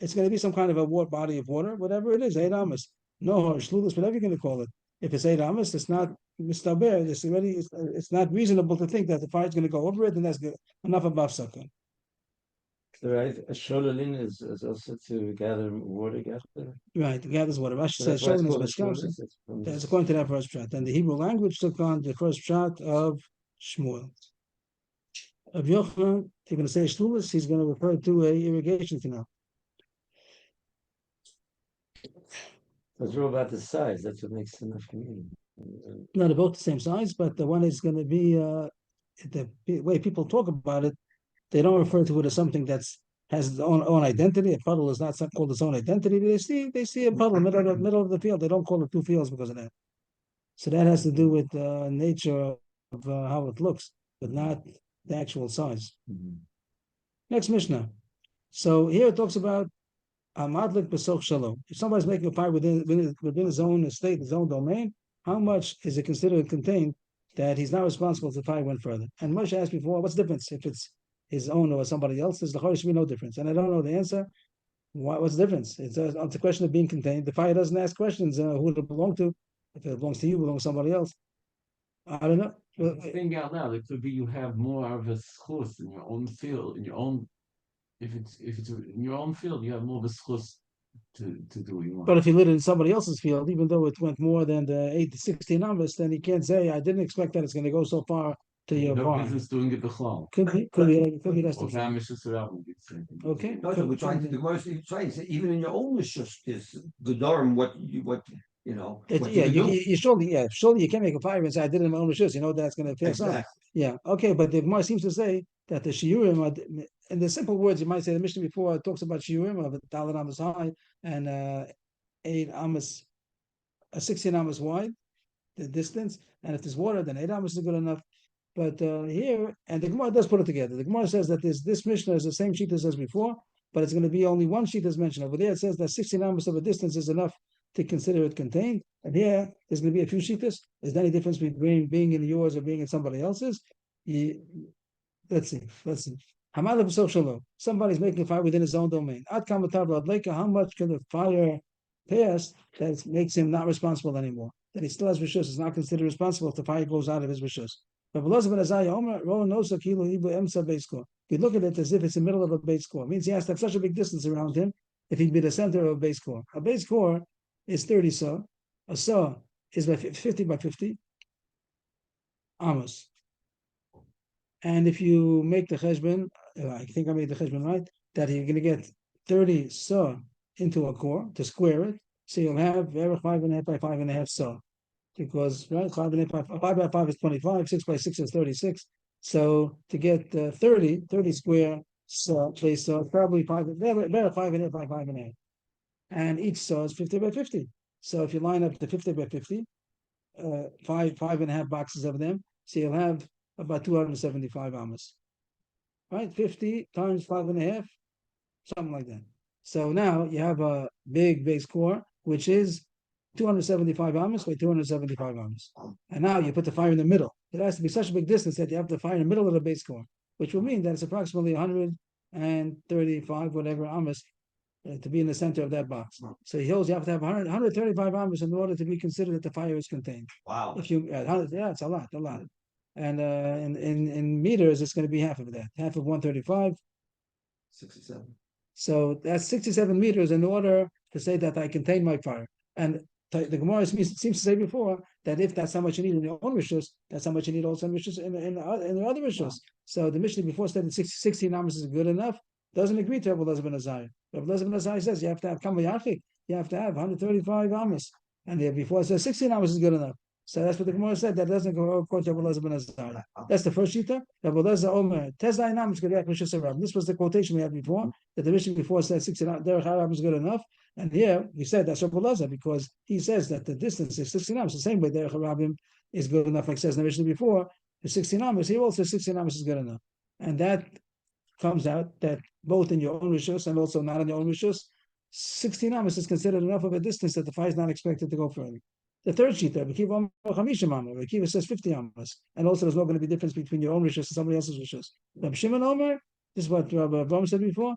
It's going to be some kind of a body of water, whatever it is, 8 amas. No, shlulis, whatever you're going to call it. If it's 8 amas, it's not mistaber. It's not reasonable to think that the fire is going to go over it, and that's good. Enough of bafsaka. Right, a shololin is also to gather water. Right, it gathers water. Rashi says shololin is beskavsin. That's according to that first shot. And the Hebrew language took on the first shot of Shmuel. Of Yochanan, if you're going to say shlulis, he's going to refer to a irrigation canal. It's all about the size. That's what makes enough community. No, they're both the same size, but the one is going to be the way people talk about it. They don't refer to it as something that's has its own identity. A puddle is not called its own identity. They see a puddle in the middle of the field. They don't call it two fields because of that. So that has to do with nature of how it looks, but not the actual size. Next Mishnah. So here it talks about Amadlik B'Soch Shalom. If somebody's making a fire within his own estate, his own domain, how much is it considered contained that he's not responsible if the fire went further? And Moshe asked before, what's the difference if it's his own or somebody else's? The should be no difference. And I don't know the answer. What's the difference? It's a question of being contained. The fire doesn't ask questions who it belong to. If it belongs to you, it belongs to somebody else. I don't know. Think out loud. It could be you have more of a schus in your own field, in your own. If it's in your own field, you have more of a schus to do what you want. But if you lit it in somebody else's field, even though it went more than the 8 to 16 numbers, then you can't say, I didn't expect that it's going to go so far to your farm. Business doing it b'chlal. Could be that's the okay. No, so we're trying to say even in your own mishus is the norm. What you know. You surely you can't make a fire and say I did it in my own mishus. You know that's going to pass on. Yeah, okay, but the Gemara seems to say that the shiurim are, in the simple words, you might say the Mishnah before it talks about shiurim of a dalet amos high and 8 amos, 16 amos wide, the distance, and if there's water, then 8 amos is good enough. But here, and the Gemara does put it together. The Gemara says that this Mishnah is the same sheet as before, but it's going to be only one sheet as mentioned. Over there it says that 16 amos of a distance is enough to consider it contained. And here, there's going to be a few sheetas. Is there any difference between being in yours or being in somebody else's? Let's see. Somebody's making a fire within his own domain. How much can the fire pass that makes him not responsible anymore? That he still has rishus, is not considered responsible if the fire goes out of his rishus. You look at it as if it's in the middle of a base core. It means he has to have such a big distance around him if he'd be the center of a base core. A base core is 30 saw. A saw is 50 by 50 amos. And if you make the cheshbon, I think I made the cheshbon right, that you're going to get 30 saw into a core to square it. So you'll have 5.5 by 5.5 saw. Because, right, 5 by 5 is 25, 6 by 6 is 36. So to get 30 square saw, place saw, probably 5.5 by 5.5. And each saw is 50 by 50. So if you line up the 50 by 50, 5.5 boxes of them, so you'll have about 275 amas. Right? 50 times 5.5, something like that. So now you have a big base core, which is 275 amas by 275 amas. And now you put the fire in the middle. It has to be such a big distance that you have the fire in the middle of the base core, which will mean that it's approximately 135, whatever amas, to be in the center of that box. So he holds you have to have 135 amas in order to be considered that the fire is contained. Wow. If you it's a lot. And in meters, it's going to be half of that. Half of 135. 67. So that's 67 meters in order to say that I contain my fire. And the Gemara seems to say before that if that's how much you need in your own rishus, that's how much you need also in rishus in the other rishus. Wow. So the Mishnah before said that 16 amas is good enough. Doesn't agree to Rabbi Elazar ben Azariah. Rabbi Elazar ben Azariah says you have to have Kamma Yachik. You have to have 135 amas. And before it says 16 amas is good enough. So that's what the Gemara said. That doesn't go according to Rabbi Elazar ben Azariah. That's the first shita. Rabbi Elazar Omer Tezai Nam is good. This was the quotation we had before. That the Mishnah before said 16 derech haram is good enough. And here we said that's Rabbi Elazar because he says that the distance is 16 amas. The same way Derech Rabim is good enough, like it says in the Mishnah before, the 16 amas. Here also 16 amas is good enough. And that comes out that both in your own rishus and also not in your own rishus, 16 amas is considered enough of a distance that the fire is not expected to go further. The third sheet there, Rekiva says 50 amas, and also there's not going to be difference between your own rishus and somebody else's rishus. Rabbi Shimon Omer, this is what Rabbi Avraham said before.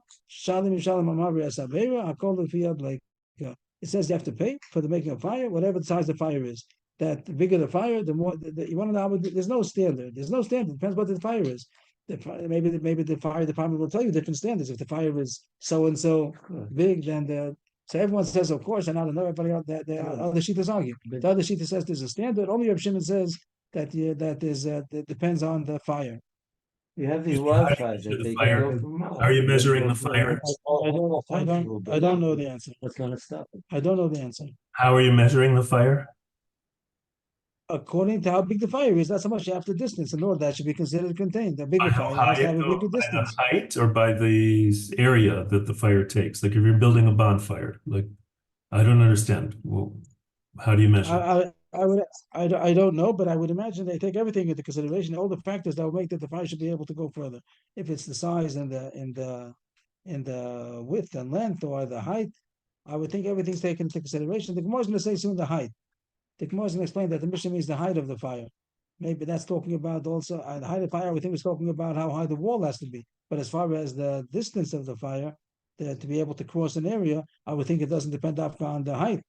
It says you have to pay for the making of fire, whatever the size the fire is. That the bigger the fire, the more you want to know. There's no standard. There's no standard. It depends what the fire is. Maybe the fire department will tell you different standards. If the fire is so and so big, then so everyone says, of course, and I don't know everybody else. The other shittas argue. The other shita says there's a standard. Only Reb Shimon says that that depends on the fire. You have these How do you wildfires measure that the they fire? can go for miles. How are you measuring the fire? I don't know the answer. What's going to stop it? I don't know the answer. How are you measuring the fire? According to how big the fire is, that's how much you have to distance. In order that should be considered contained. The bigger By how fire high has to have a it goes, bigger by distance. the height or by the area that the fire takes? Like if you're building a bonfire, like I don't understand. Well, how do you measure? I don't know, but I would imagine they take everything into consideration, all the factors that will make that the fire should be able to go further. If it's the size and the width and length or the height, I would think everything's taken into consideration. The Gemara is going to say soon the height. The Gemara is going to explain that the Mishnah means the height of the fire. Maybe that's talking about also the height of the fire. I would think it's talking about how high the wall has to be. But as far as the distance of the fire, to be able to cross an area, I would think it doesn't depend on the height.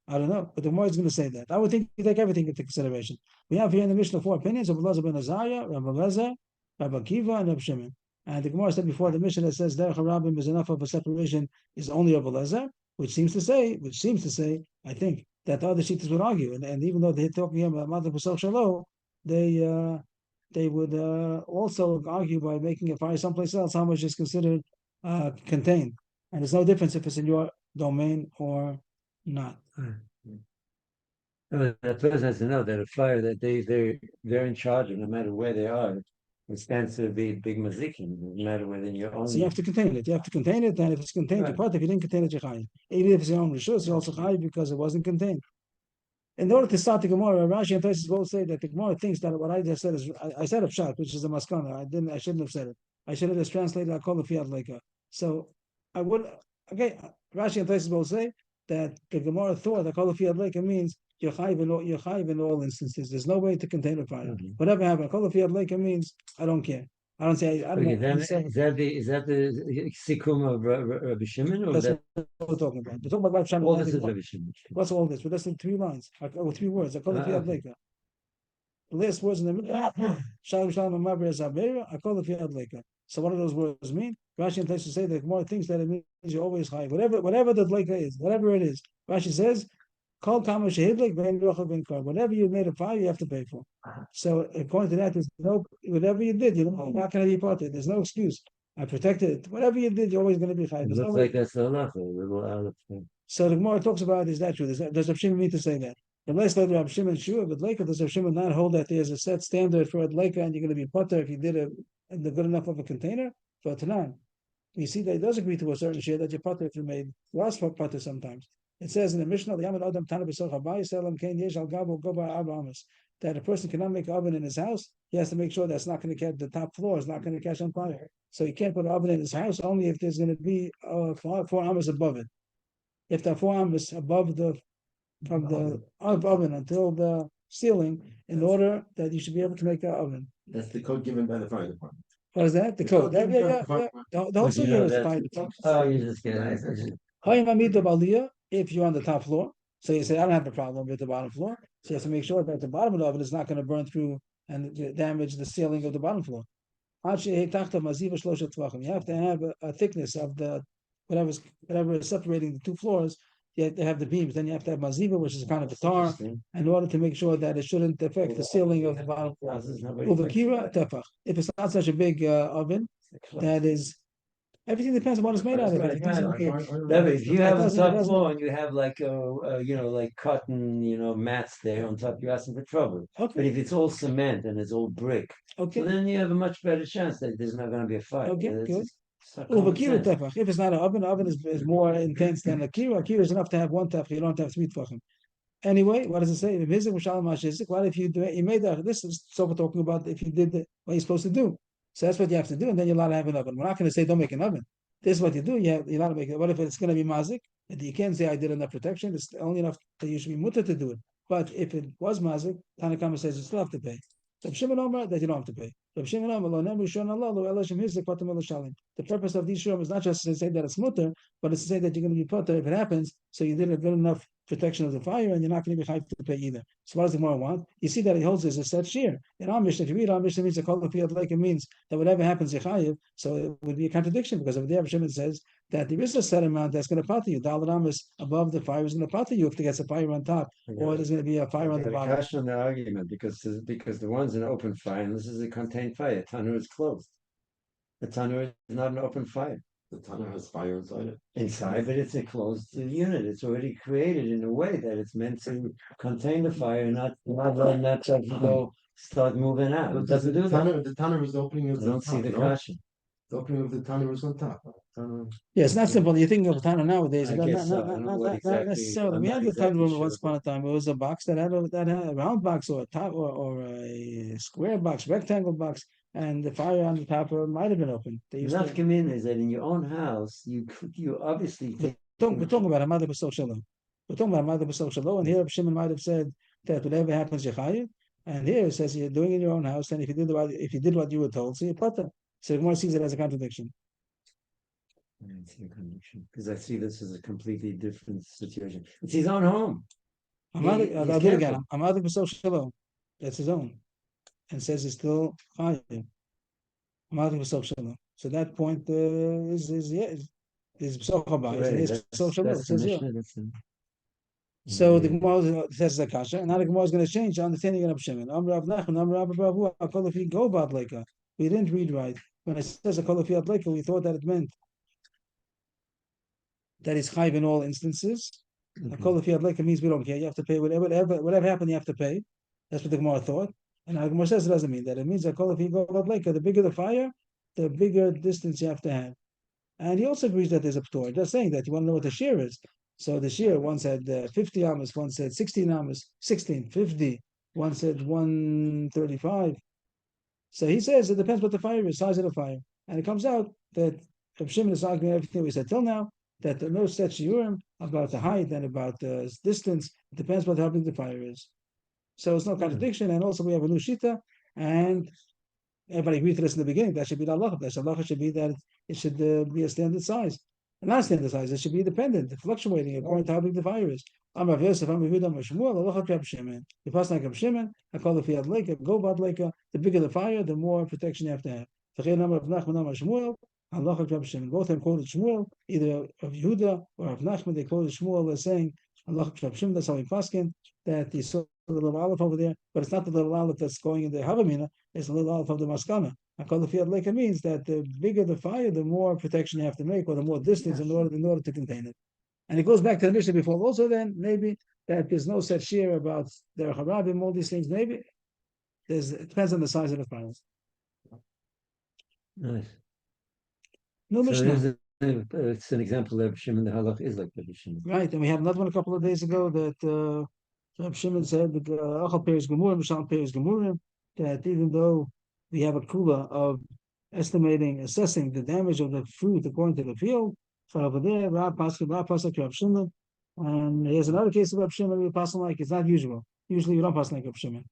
I don't know, but the Gemara is going to say that. I would think you take everything into consideration. We have here in the Mishnah 4 opinions of Elazar ben Azariah, Rabbi Elazar, Rabbi Akiva, and Rabbi Shimon. And the Gemara said before the Mishnah that says Derech Harabim is enough of a separation is only Rabbi Elazar, which seems to say, I think, that the other shittas would argue, and even though they're talking here about Mother B'Sol Shalom, they would also argue by making a fire someplace else how much is considered contained, and there's no difference if it's in your domain or not. That person has to know that a fire that they're in charge of, no matter where they are, it stands to be big mazikin, no matter whether in your own. So you have to contain it. You have to contain it, and if it's contained, you're part. If you didn't contain it, you're chayiv. Even if it's your own rishus, you're also chayiv because it wasn't contained. In order to start the Gemara, Rashi and Tosfos both say that the Gemara thinks that what I just said is I said a pshat, which is a maskana. I shouldn't have said it. I should have just translated. I call the fiat like so. I would Rashi and Tosfos both say that the Gemara thought that call the fiat like means you're chayiv in all instances. There's no way to contain a fire. Whatever happened, call the fiat like means I don't care. I don't say. I don't know. Is that the sikum of Rabbi Shimon, or That's that? what we're talking about. We're talking about Rabbi All this is Shimon. Rabbi Shimon. What's all this? But that's in 3 lines, or 3 words. I call it fiat leika. The last words in the middle. Shalom shalom amabri azabera. I call it fiat leika. So what do those words mean? Rashi and Tosfos say that more things that it means you're always high. Whatever the leika is, whatever it is. Rashi says, "Call kama shehidlik ben rochav ben kar." Whatever you made a fire, you have to pay for. So according to that, there's no whatever you did, how can I be part of it? There's no excuse. I protected it. Whatever you did, you're always going to be high. It looks like that's the halacha, a little out of thing. So the Gemara talks about is that true? Does Reb Shimon mean to say that? The last letter Reb Shimon Shua, but Leika, does Reb Shimon not hold that there's a set standard for a Leika and you're going to be potter if you did the good enough of a container? For Tanan, you see that it does agree to a certain share that you're potter if you made was for potter sometimes. It says in the Mishnah, that a person cannot make an oven in his house. He has to make sure that's not going to catch the top floor is not going to catch on fire. So he can't put an oven in his house only if there's going to be 4 amas above it. If there are 4 amas above from the oven until the ceiling, in order that you should be able to make the oven. That's the code given by the fire department. What is that? The code. The whole sugya is the fire department. Oh, you just get it. If you're on the top floor, so you say, I don't have a problem with the bottom floor. So you have to make sure that the bottom of the oven is not going to burn through and damage the ceiling of the bottom floor. You have to have a thickness of the whatever is separating the 2 floors. You have to have the beams. Then you have to have maziva, which is a kind of a tar, in order to make sure that it shouldn't affect the ceiling of the bottom floor. If it's not such a big oven, that is. Everything depends on what it's made out of. If you have a top floor and you have like like cotton, mats there on top, you're asking for trouble. Okay. But if it's all cement and it's all brick, Okay. so then you have a much better chance that there's not going to be a fire. Okay, good. Over kira tefach. If it's not an oven is more intense than a kira. A kira is enough to have one tefach. You don't have to have three tefachim. Anyway, what does it say? What if you do it? You made that. This is so we're talking about if you did what you're supposed to do. So that's what you have to do, and then you're allowed to have an oven. We're not going to say don't make an oven. This is what you do. You're allowed to make it. What if it's going to be mazik? You can't say I did enough protection. It's only enough that you should be mutter to do it. But if it was mazik, Tana Kamma says you still have to pay. Reb Shimon Omer that you don't have to pay. Reb Shimon Omer lo nemu shon Allah lo elashim hizik patam elashalim. The purpose of these shurim is not just to say that it's mutter, but it's to say that you're going to be putter if it happens. So you did a good enough protection of the fire, and you're not going to be high to pay either. So what does the Gemara want? You see that he holds this a set shear. In our Mishnah, if you read our Mishnah, means a kol fiat like it means that whatever happens, Yechayiv. So it would be a contradiction because over there, Reb Shimon says that there is a set amount that's going to pater you. Daled Amos above the fire is going to pater you if there gets a fire on top, or there's going to be a fire on the bottom. Cash on the argument because the one's an open fire and this is a contained fire. Tanur is closed. The tanur is not an open fire. The tanner has fire inside it. Inside, but it's a closed unit. It's already created in a way that it's meant to contain the fire, not letting that stuff go start moving out. It doesn't do that. The tanner is the opening of I don't see the question. The opening of the tanner is on top. Yeah, it's not simple. You're thinking of a tanner nowadays. I guess so. I don't know what Not exactly- necessarily. I'm We not had the tanner exactly room once sure. upon a time. It was a box that had a round box or a top or a square box, rectangle box, and the fire on the top might have been open. They used Enough to. commun is that in your own house, you obviously We're talking about Hamad B'Sol Shalom. We're talking about Hamad B'Sol Shalom, and here Reb Shimon might have said that whatever happens, Yechayiv. And here it says you're doing it in your own house, and if you did what you were told, so you're putter. So Gemara sees it as a contradiction. I don't see a contradiction because I see this as a completely different situation. It's his own home. I'll He's do it again. careful. Hamad B'Sol Shalom. That's his own, and says it's still Chayiv. Hamad B'Sol Shalom. So that point is B'Sol Chabayis, and is B'Sol Shalom. It says here. So the Gemara says the kasha, and now the Gemara is going to change the understanding of Reb Shimon. Rav Nachman, Rav Bavu, Akol Lefi Go Bad Leika. We didn't read right. When it says Akol Lefi Ad Leika, we thought that it meant that it's chayv in all instances. Akol Lefi Ad Leika means we don't care. You have to pay whatever happened. You have to pay. That's what the Gemara thought. And the Gemara says it doesn't mean that. It means Akol Lefi Go Bad Leika. The bigger the fire, the bigger distance you have to have. And he also agrees that there's a ptor. Just saying that you want to know what the shear is. So the shear, one said 50 amas, one said 16 amas, 16, 50, one said 135. So he says it depends what the fire is, size of the fire. And it comes out that Reb Shimon is arguing everything we said till now, that there are no set shiurim about the height and about the distance. It depends what how big the fire is. So it's no contradiction. And also we have a new shita, and everybody agreed to this in the beginning. That should be the halacha. That halacha should be that it should be a standard size. Not standard size, it should be dependent, fluctuating according to how big the fire is. I'm Rav Yosef, I'm Yehuda, I'm Shmuel, halacha Reb Shimon. You pass like Reb Shimon, I call the fiat leka, go bad leka. The bigger the fire, the more protection you have to have. V'chein Amar Rav Nachman, Amar Shmuel, halacha Reb Shimon. Both of them quoted Shmuel, either of Yehuda or of Nachman. They quoted Shmuel as saying halacha Reb Shimon. That's how we paskin that you saw the little olive over there, but it's not the little olive that's going in the Havamina. It's the little olive of the Maskana. I call the fiat leka means that the bigger the fire, the more protection you have to make, or the more distance in order to contain it. And it goes back to the Mishnah before. Also, then maybe that there's no set shear about the harabim, all these things. Maybe it depends on the size of the fire. Nice. No Mishnah. It's an example that Shimon the halach is like Reb Shimon. Right, and we had another one a couple of days ago that Reb Shimon said that Achal Peres Gemurim, Mishal Peres Gemurim, that even though we have a kula of assessing the damage of the fruit according to the field. So over there, Rav Pasuk Reb Shimon, and here's another case of Reb Shimon. We pass like it's not usual. Usually, you don't pass like Reb Shimon.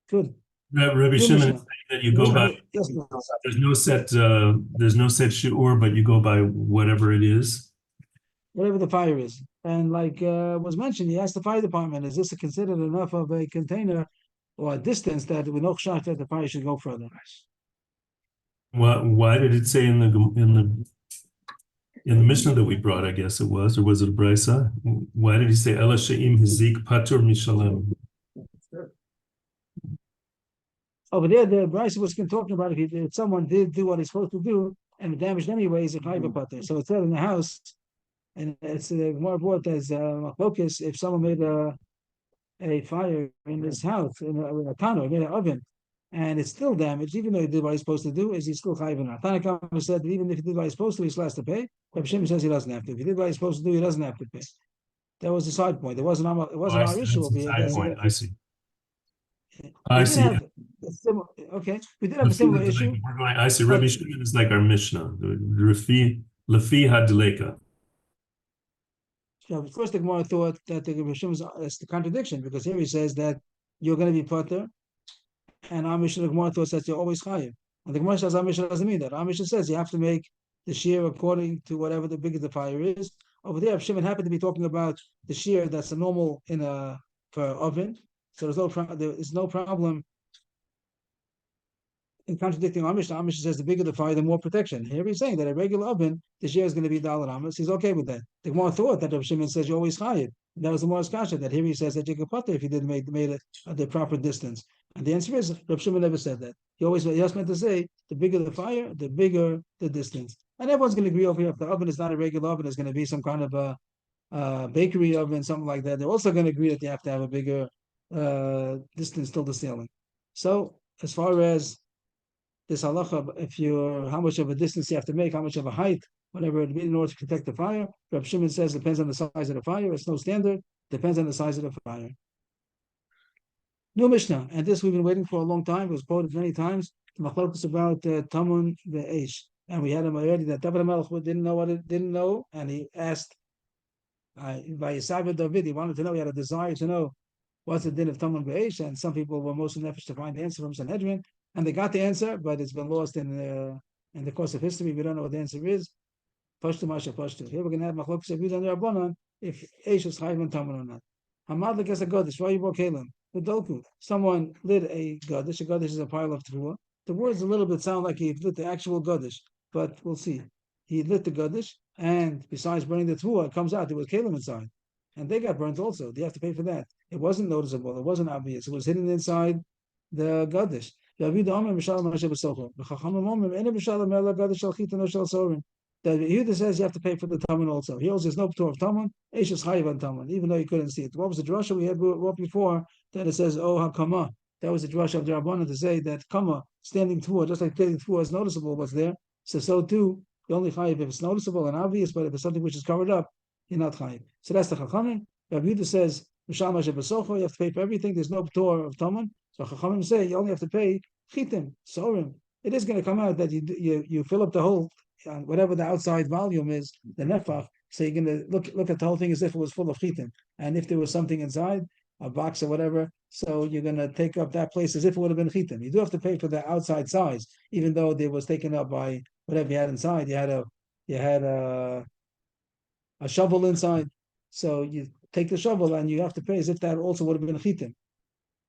Good. Rabbi Shimon is saying that you go by. Yes, There's no set shiur, but you go by whatever it is. whatever the fire is, and like was mentioned, he asked the fire department, "Is this considered enough of a container or a distance that with no shot that the fire should go further?" Why did it say in the Mishnah that we brought? I guess it was, or was it a brisa? Why did he say Ela she'im hizik patur mishalem? Over there, the Bryce was talking about if someone did do what he's supposed to do and damaged anyways, a chayva pater. So it's there in the house, and it's more brought as focus. If someone made a fire in his house in a tano, made an oven, and it's still damaged, even though he did what he's supposed to do, is he still chayiv or not? Tana Kamma said that even if he did what he's supposed to, he still has to pay. Reb Shimon says he doesn't have to. If he did what he's supposed to do, he doesn't have to pay. That was the side point. It wasn't Oh, our issue. that's a side point. I see. I We did see. have a similar, okay, we did have a similar issue. We're going. I see. Rabbi Shimon is like our Mishnah. Lefi hadleka. So first, the Gemara thought that the Rebbe Shimon is the contradiction, because here he says that you're going to be potter, and our Mishnah, the Gemara thought that you're always chayiv. And the Gemara says our Mishnah doesn't mean that. Our Mishnah says you have to make the shear according to whatever the bigger the fire is. Over there, Shimon happened to be talking about the shear that's a normal in a for oven. So there's no problem in contradicting our Mishnah. Our Mishnah says the bigger the fire, the more protection. Here he's saying that a regular oven, the shear is going to be Dalet Amos. He's okay with that. The Gemara thought that Rav Shimon says you always chayiv. That was the more kasha, that here he says that you can potter if you didn't made it at the proper distance. And the answer is Rav Shimon never said that. He just meant to say the bigger the fire, the bigger the distance. And everyone's going to agree over here. If the oven is not a regular oven, it's going to be some kind of a bakery oven, something like that. They're also going to agree that you have to have a bigger distance till the ceiling. So as far as this halacha, how much of a distance you have to make, how much of a height, whatever it be, in order to protect the fire, Reb Shimon says depends on the size of the fire. It's no standard. Depends on the size of the fire. New Mishnah, and this we've been waiting for a long time. It was quoted many times. The machlokes about Tamun ve'esh, and we had him already that David HaMelech didn't know, and he asked by Yisavah David. He wanted to know. He had a desire to know what's the din of Tamun ve'esh, and some people were most nefesh to find the answer from Sanhedrin, and they got the answer, but it's been lost in the course of history. We don't know what the answer is. Pashtu masha pashtu. Here we're going to have machlokes of Yudan Rabbanan if Eish is chayiv and Tamun or not. Hamad lekas a godish. Why you brought Kalim? Someone lit a godish. A godish is a pile of teruah. The words a little bit sound like he lit the actual godish, but we'll see. He lit the godish, and besides burning the teruah, it comes out there was kalim inside, and they got burnt also. They have to pay for that. It wasn't noticeable. It wasn't obvious. It was hidden inside the godish. The Yehuda says you have to pay for the tamun also. He also says no p'tor of tamun, eish is chayiv on tamun, even though you couldn't see it. What was the drasha we had brought before that it says oh Kamma? That was the drasha of the Rabbanan to say that Kamma, standing tefua, just like standing tefua is noticeable what's there. So too, you only chayiv if it's noticeable and obvious, but if it's something which is covered up, you're not chayiv. So that's the Chachamim. Rabbi Yehuda says you have to pay for everything. There's no p'tor of tamun. So Chachamim say you only have to pay chitim, sorim. It is going to come out that you fill up the hole. Whatever the outside volume is, the nefach, so you're going to look at the whole thing as if it was full of chitim, and if there was something inside, a box or whatever, so you're going to take up that place as if it would have been chitim. You do have to pay for the outside size, even though it was taken up by whatever you had inside. You had a shovel inside, so you take the shovel and you have to pay as if that also would have been chitim.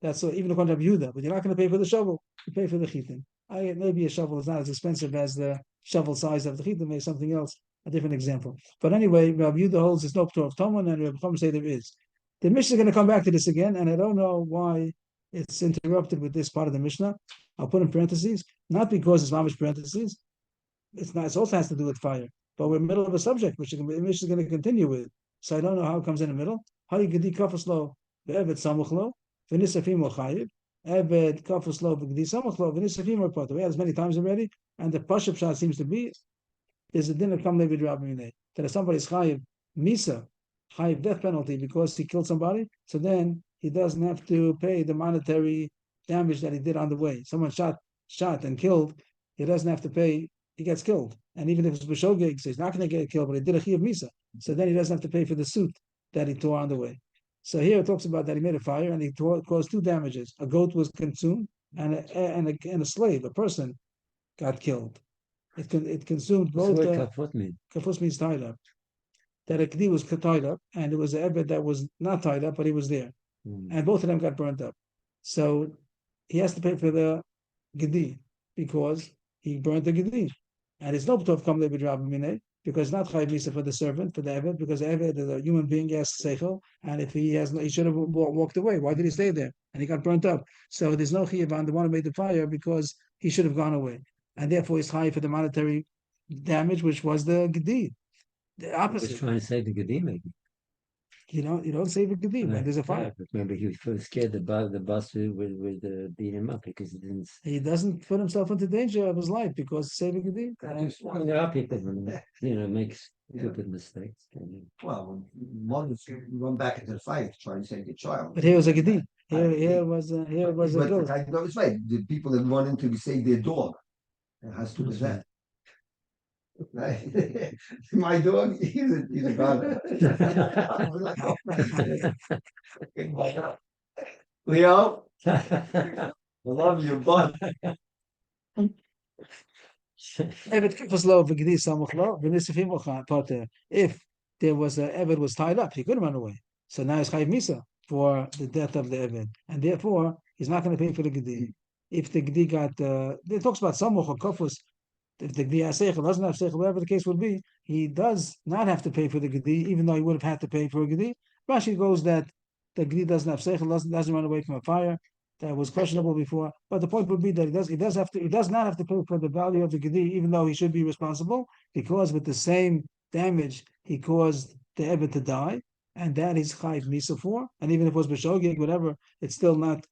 That's so even according to Yehuda, but you're not going to pay for the shovel. You pay for the chitim. Maybe a shovel is not as expensive as the shovel size of the chitim, maybe something else, a different example. But anyway, Rabbi Yehuda holds there's no p'tor of tamun, and Rabbi Chum say there is. The Mishnah is going to come back to this again, and I don't know why it's interrupted with this part of the Mishnah. I'll put in parentheses, not because it's mamish parentheses. It's not. It also has to do with fire, but we're in the middle of a subject which the Mishnah is going to continue with. So I don't know how it comes in the middle. How you gedi kafaslo ve'evet samuchlo v'nisafim chayiv. Eved kafuslo v'gdi samachlo v'nisafim or potter. We had as many times already, and the pashup shot seems to be there's a din of kam levid rabbi that if somebody's chayiv misa, chayiv death penalty because he killed somebody, so then he doesn't have to pay the monetary damage that he did on the way. Someone shot and killed, he doesn't have to pay. He gets killed, and even if it's b'shogeg, so he's not going to get killed, but he did a chayiv misa, so then he doesn't have to pay for the suit that he tore on the way. So here it talks about that he made a fire and he caused two damages. A goat was consumed and a slave, a person, got killed. It consumed both. Kafut means tied up. That a kedi was tied up, and it was an ebed that was not tied up, but he was there, and both of them got burnt up. So he has to pay for the gedi because he burnt the gedi, and it's no p'tor kam levid rabbi minei. Because not chayiv misa for the servant, for the eved, because the eved is a human being, he has seichel, and if he should have walked away. Why did he stay there? And he got burnt up. So there's no chayiv on the one who made the fire because he should have gone away, and therefore he's chayiv for the monetary damage, which was the gedi. The opposite. He's trying to save the gedi, maybe. you don't save a Gedi when there's a fire. But maybe he was scared the bus would beat him up because he didn't. He doesn't put himself into danger of his life because saving a Gedi. There are people who make stupid mistakes. Well, one is run back into the fire to try and save your child. But here was a Gedi. Here was a But ghost. I know it's right. The people that run into to save their dog. It has to be that. Right? My dog, he's a brother. Leo, I love you, bud. If there was a Eved was tied up, he couldn't run away. So now he's Chayiv Misa for the death of the Eved, and therefore he's not going to pay for the Gedi. If the Gedi got, it talks about Samuch or Kofus. If the Gedi has Seichel, doesn't have Seichel, whatever the case would be, he does not have to pay for the Gedi, even though he would have had to pay for a Gedi. Rashi goes that the Gedi doesn't have Seichel, doesn't run away from a fire. That was questionable before, but the point would be that he does not have to pay for the value of the Gedi, even though he should be responsible, because with the same damage he caused the Eved to die, and that he's Chayiv Misa for. And even if it was B'shogeg, whatever, it's still not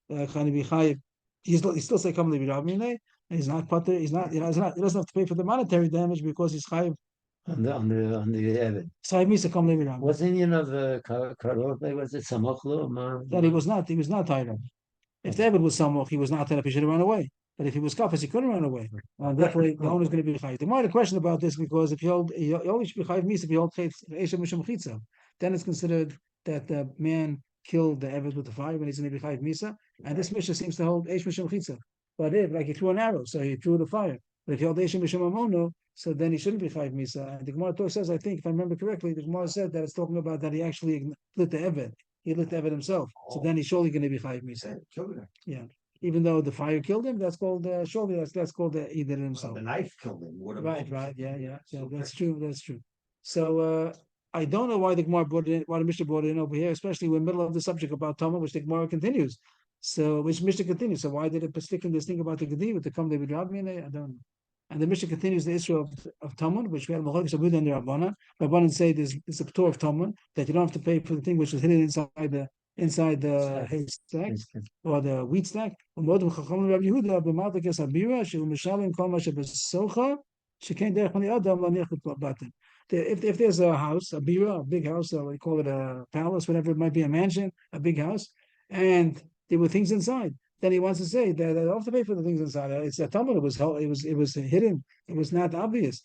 going to be Chayiv. He still say Kam Levi Rabbi, and he's not Pater. He doesn't have to pay for the monetary damage because he's Chayiv. On the Eved. Chayiv Misa Kam Levi Rabbi. Was Indian of Karot? Was it Samachlo? That he was not tied up. If the Eved was Samoch, he was not tied up. He should have run away. But if he was Kafas, he couldn't run away. Therefore, the owner is going to be Chayiv. There might be a question about this because if you only should be Chayiv Misa if you hold Eshem Mishum Chitza, then it's considered that the man killed the Eved with the fire when he's going to be Chayiv Misa. And this Mishnah seems to hold Eshem Mishum Chitza. But if, like, he threw an arrow, so he threw the fire. But if he held Eshem Mishum Amono, so then he shouldn't be Chayiv Misa. And the Gemara says, I think, if I remember correctly, the Gemara said that it's talking about that he actually lit the Eved. He lit the Eved himself. So then he's surely going to be Chayiv Misa. Yeah. Even though the fire killed him, that's called surely that's called he did it himself. The knife killed him. Right, yeah. That's true. So I don't know why the Gemara brought it in, why the Mishnah brought it in over here, especially we're in the middle of the subject about Tama, which the Gemara continues. So which Mishnah continues. So why did it stick in this thing about the Gedi with the Kam David Rabbi? I don't know. And the Mishnah continues the issue of Tamun, which we had Malchus Abud and the Rabbanan. Rabbanan say there's a Ptor of Tamun that you don't have to pay for the thing which is hidden inside the haystack or the wheat stack. If there's a house, a bira, a big house, or we call it a palace, whatever it might be, a mansion, a big house, and there were things inside, then he wants to say that I don't have to pay for the things inside. It's a Talmud. It was hidden. It was not obvious.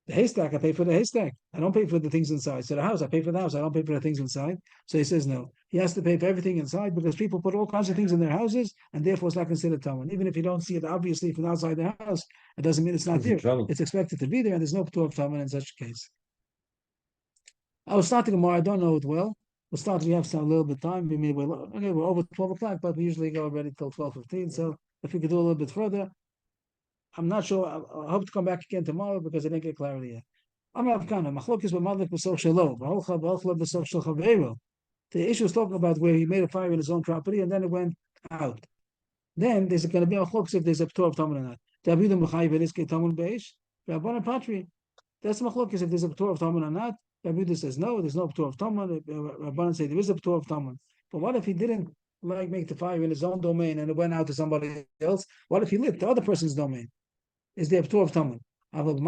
The haystack, I pay for the haystack. I don't pay for the things inside. So the house, I pay for the house. I don't pay for the things inside. So he says no. He has to pay for everything inside because people put all kinds of things in their houses, and therefore it's not considered Talmud. Even if you don't see it obviously from outside the house, it doesn't mean it's not there. It's expected to be there, and there's no Ptur of Talmud in such a case. I was starting tomorrow. I don't know it well. We'll start. We have a little bit of time. We're over 12 o'clock, but we usually go already till 12:15. So if we could do a little bit further, I'm not sure. I hope to come back again tomorrow because I didn't get clarity yet. I'm Bava Kamma. Machlokes b'madlik b'soch shelo. V'holcha v'holcha b'soch shel chaveiro. The issue is talking about where he made a fire in his own property and then it went out. Then there's going to be a machlokes if there's a Ptur of Talmud or not. Davidim b'chayiv v'riskei Talmud beish. Rabbanan patri. That's machlokes if there's a Ptur of Talmud or not. Rabbi says no, there's no Ptur of Talmud. Rabbanan say there is a Ptur of Talmud. But what if he didn't make the fire in his own domain and it went out to somebody else? What if he lit the other person's domain? Is there a Ptur of Talmud? Even the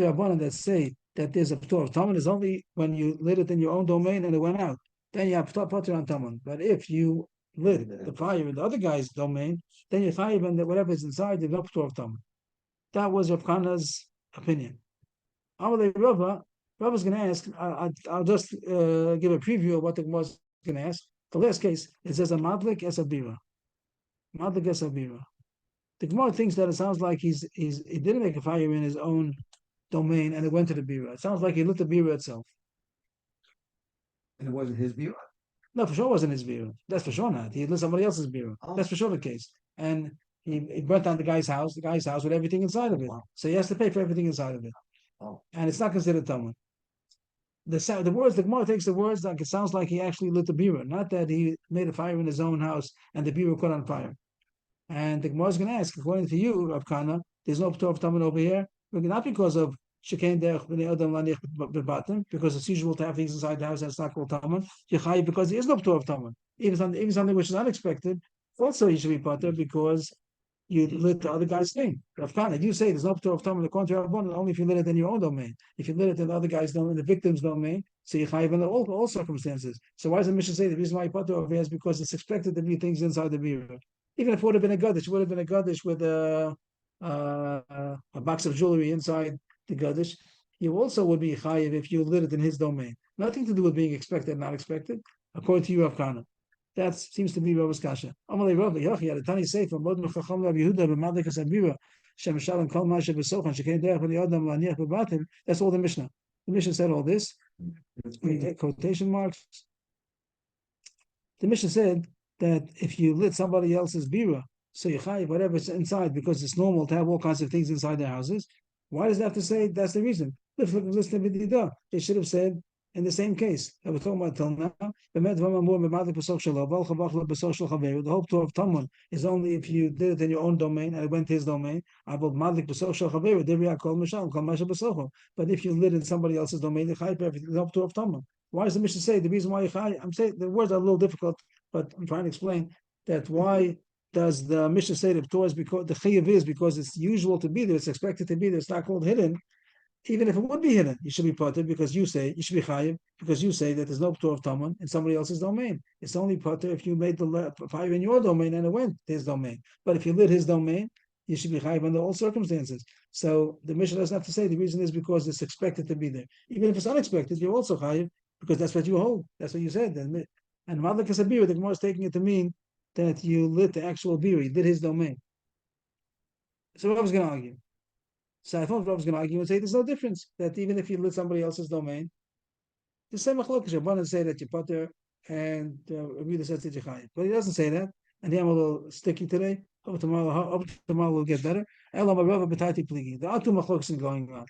Rabbanan that say that there's a Ptur of Talmud is only when you lit it in your own domain and it went out. Then you have Ptur on Talmud. But if you lit the fire in the other guy's domain, then you fire and whatever is inside, there's no Ptur of Talmud. That was Rav Kana's opinion. Rava's going to ask, I'll just give a preview of what the Gemara is going to ask. The last case, it says a Madlik es Abira. Madlik es Abira. The Gemara thinks that it sounds like he didn't make a fire in his own domain and it went to the Bira. It sounds like he lit the Bira itself. And it wasn't his Bira? No, for sure it wasn't his Bira. That's for sure not. He lit somebody else's Bira. Oh. That's for sure the case. And he burnt down the guy's house with everything inside of it. Wow. So he has to pay for everything inside of it. Oh. And it's not considered Talmud. The words, the Gemara takes the words like it sounds like he actually lit the Bira, not that he made a fire in his own house and the Bira caught on fire. And the Gemara is going to ask, according to you, Rav Kana, there's no Ptur of Talmud over here, not because of Shekain derech b'nei adam laniach b'batim, because it's usual to have things inside the house that's not called taman. Yechayiv, because there is no p'tur of taman. Even something which is unexpected, also you should be pater because you lit the other guy's thing. Rav Kana, you say there's no p'tur of taman according to Rav, only if you lit it in your own domain. If you lit it in the other guy's domain, the victim's domain, so you chayiv in all circumstances. So why does the Mishnah say the reason why you pater over here is because it's expected to be things inside the mirror? Even if it would have been a Gadish, it would have been a Gadish with a box of jewelry inside the Gadish. You also would be chayiv if you lit it in his domain. Nothing to do with being expected and not expected, according to you, Rav Kana. That seems to be Rabbi's kasha. Amalei Rav Yochi had a tiny sefer mod mechacham Rav Yehuda b'madlikas abira shem kol mashe b'sochan shekei derech b'nei adam laniach b'batim. That's all the Mishnah. The Mishnah said all this. We take quotation marks. The Mishnah said that if you lit somebody else's bira, so you chayiv whatever's inside, because it's normal to have all kinds of things inside their houses. Why does it have to say that's the reason? They should have said in the same case that we're talking about till now. The whole Torah of Talmud is only if you did it in your own domain and it went to his domain. But if you lit in somebody else's domain, the whole Torah of Talmud. Why does the Mishnah say the reason why you chai? I'm saying the words are a little difficult, but I'm trying to explain that why does the Mishnah say the Torah is because the chiyuv is because it's usual to be there, it's expected to be there, it's not called hidden. Even if it would be hidden, you should be pater because you say you should be chayiv because you say that there's no p'tur of taman in somebody else's domain. It's only pater if you made the fire in your domain and it went to his domain. But if you lit his domain, you should be chayiv under all circumstances. So the Mishnah doesn't have to say the reason is because it's expected to be there. Even if it's unexpected, you're also chayiv because that's what you hold. That's what you said. And Madlik Kasabir, the Gemara is taking it to mean that you lit the actual beer, you lit his domain. So I was going to argue. So I thought I was going to argue and say there's no difference, that even if you lit somebody else's domain, the same machlokas, Rabbanan say that you pater and Rabbi says that you chayiv. But he doesn't say that, and I'm a little sticky today. Hope tomorrow will get better. There are two machlokas going on.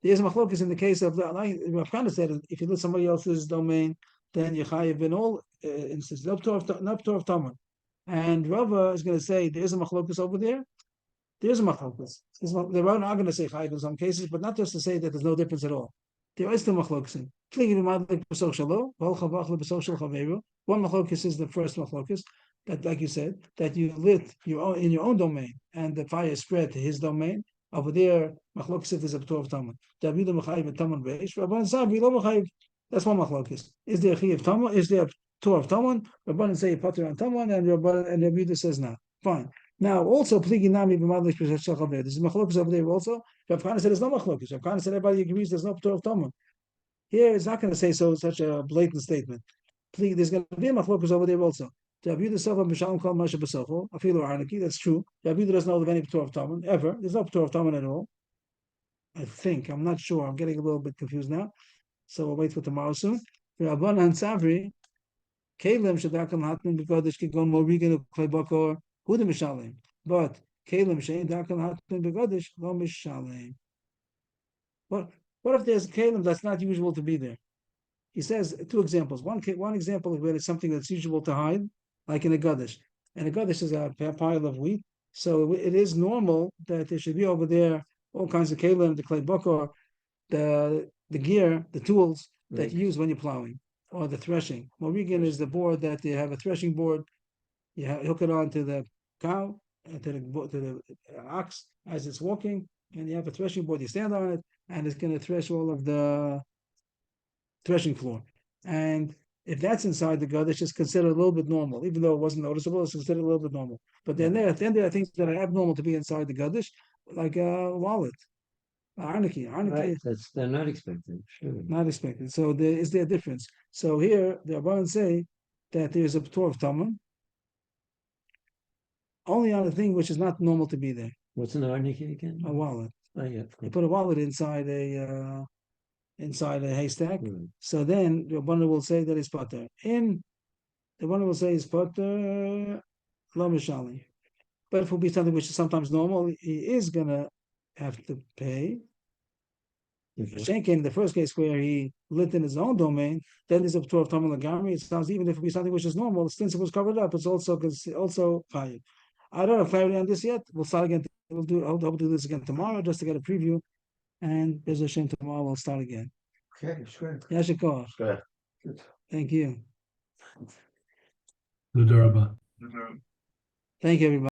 There's machlokas in the case of Rav Kana said if you lit somebody else's domain, then you chayiv in all instances. No p'tur of taman. And Rava is going to say there is a machlokas over there. There is a machlokas. The Rava are going to say chayiv in some cases, but not just to say that there's no difference at all. There is still machlokas. One machlokas is the first machlokas, that, like you said, that you lit in your own domain and the fire spread to his domain. Over there, machlokas if there's a p'tur of taman. That's one machlokas. Is there a chiyuv taman? Is there a p'tur of taman? Rabbanan say pater on taman, and Rabbi says no. Fine. Now, also, pligi nami b'madlish b'shel chaver. There's machlokas over there also. Rav Kana said there's no machlokas. Rav Kana said everybody agrees there's no p'tur of taman. Here, it's not going to say such a blatant statement. There's going to be a machlokas over there also. That's true. Rabbi doesn't know of any p'tur of taman ever. There's no p'tur of taman at all. I think. I'm not sure. I'm getting a little bit confused now. So we'll wait for tomorrow soon. Rabban and Savri, Kalim Shadakam Hatman Begodish Kigon Morigan Klebakor Huda Mishalim. But Kalim Shain Dakam Hatman Begodish Lo Mishalim. What if there's Kalim that's not usual to be there? He says two examples. One example is where it's something that's usual to hide, like in a Gadish. And a Gadish is a pile of wheat. So it is normal that there should be over there all kinds of Kalim, the Klebakor, the gear, the tools that you use when you're plowing or the threshing. Morigan is the board that you have a threshing board. You hook it on to the cow, to the ox as it's walking, and you have a threshing board. You stand on it, and it's going to thresh all of the threshing floor. And if that's inside the gut, it's just considered a little bit normal, even though it wasn't noticeable. It's considered a little bit normal. But then there are things that are abnormal to be inside the gadish, like a wallet. Arniki. Right, they're not expected. Sure. Not expected. So is there a difference? So here the Rabbanan say that there is a p'tur of taman only on a thing which is not normal to be there. What's an arniki again? A wallet. Oh yeah. You put a wallet inside a haystack. Right. So then the Rabbanan will say that it's pater. The Rabbanan will say it's pater lo mishali. But if it will be something which is sometimes normal, he is gonna have to pay. Shenkin, in the first case where he lived in his own domain, then there's a p'tur of taman lagami. It sounds even if it be something which is normal, since it was covered up, it's also chayiv. I don't have clarity on this yet. We'll start again. I'll do this again tomorrow just to get a preview And there's a shame tomorrow we'll start again. Okay, it's good. Yashikov. Good. Thank you. Tודה רבה. Thank you, everybody.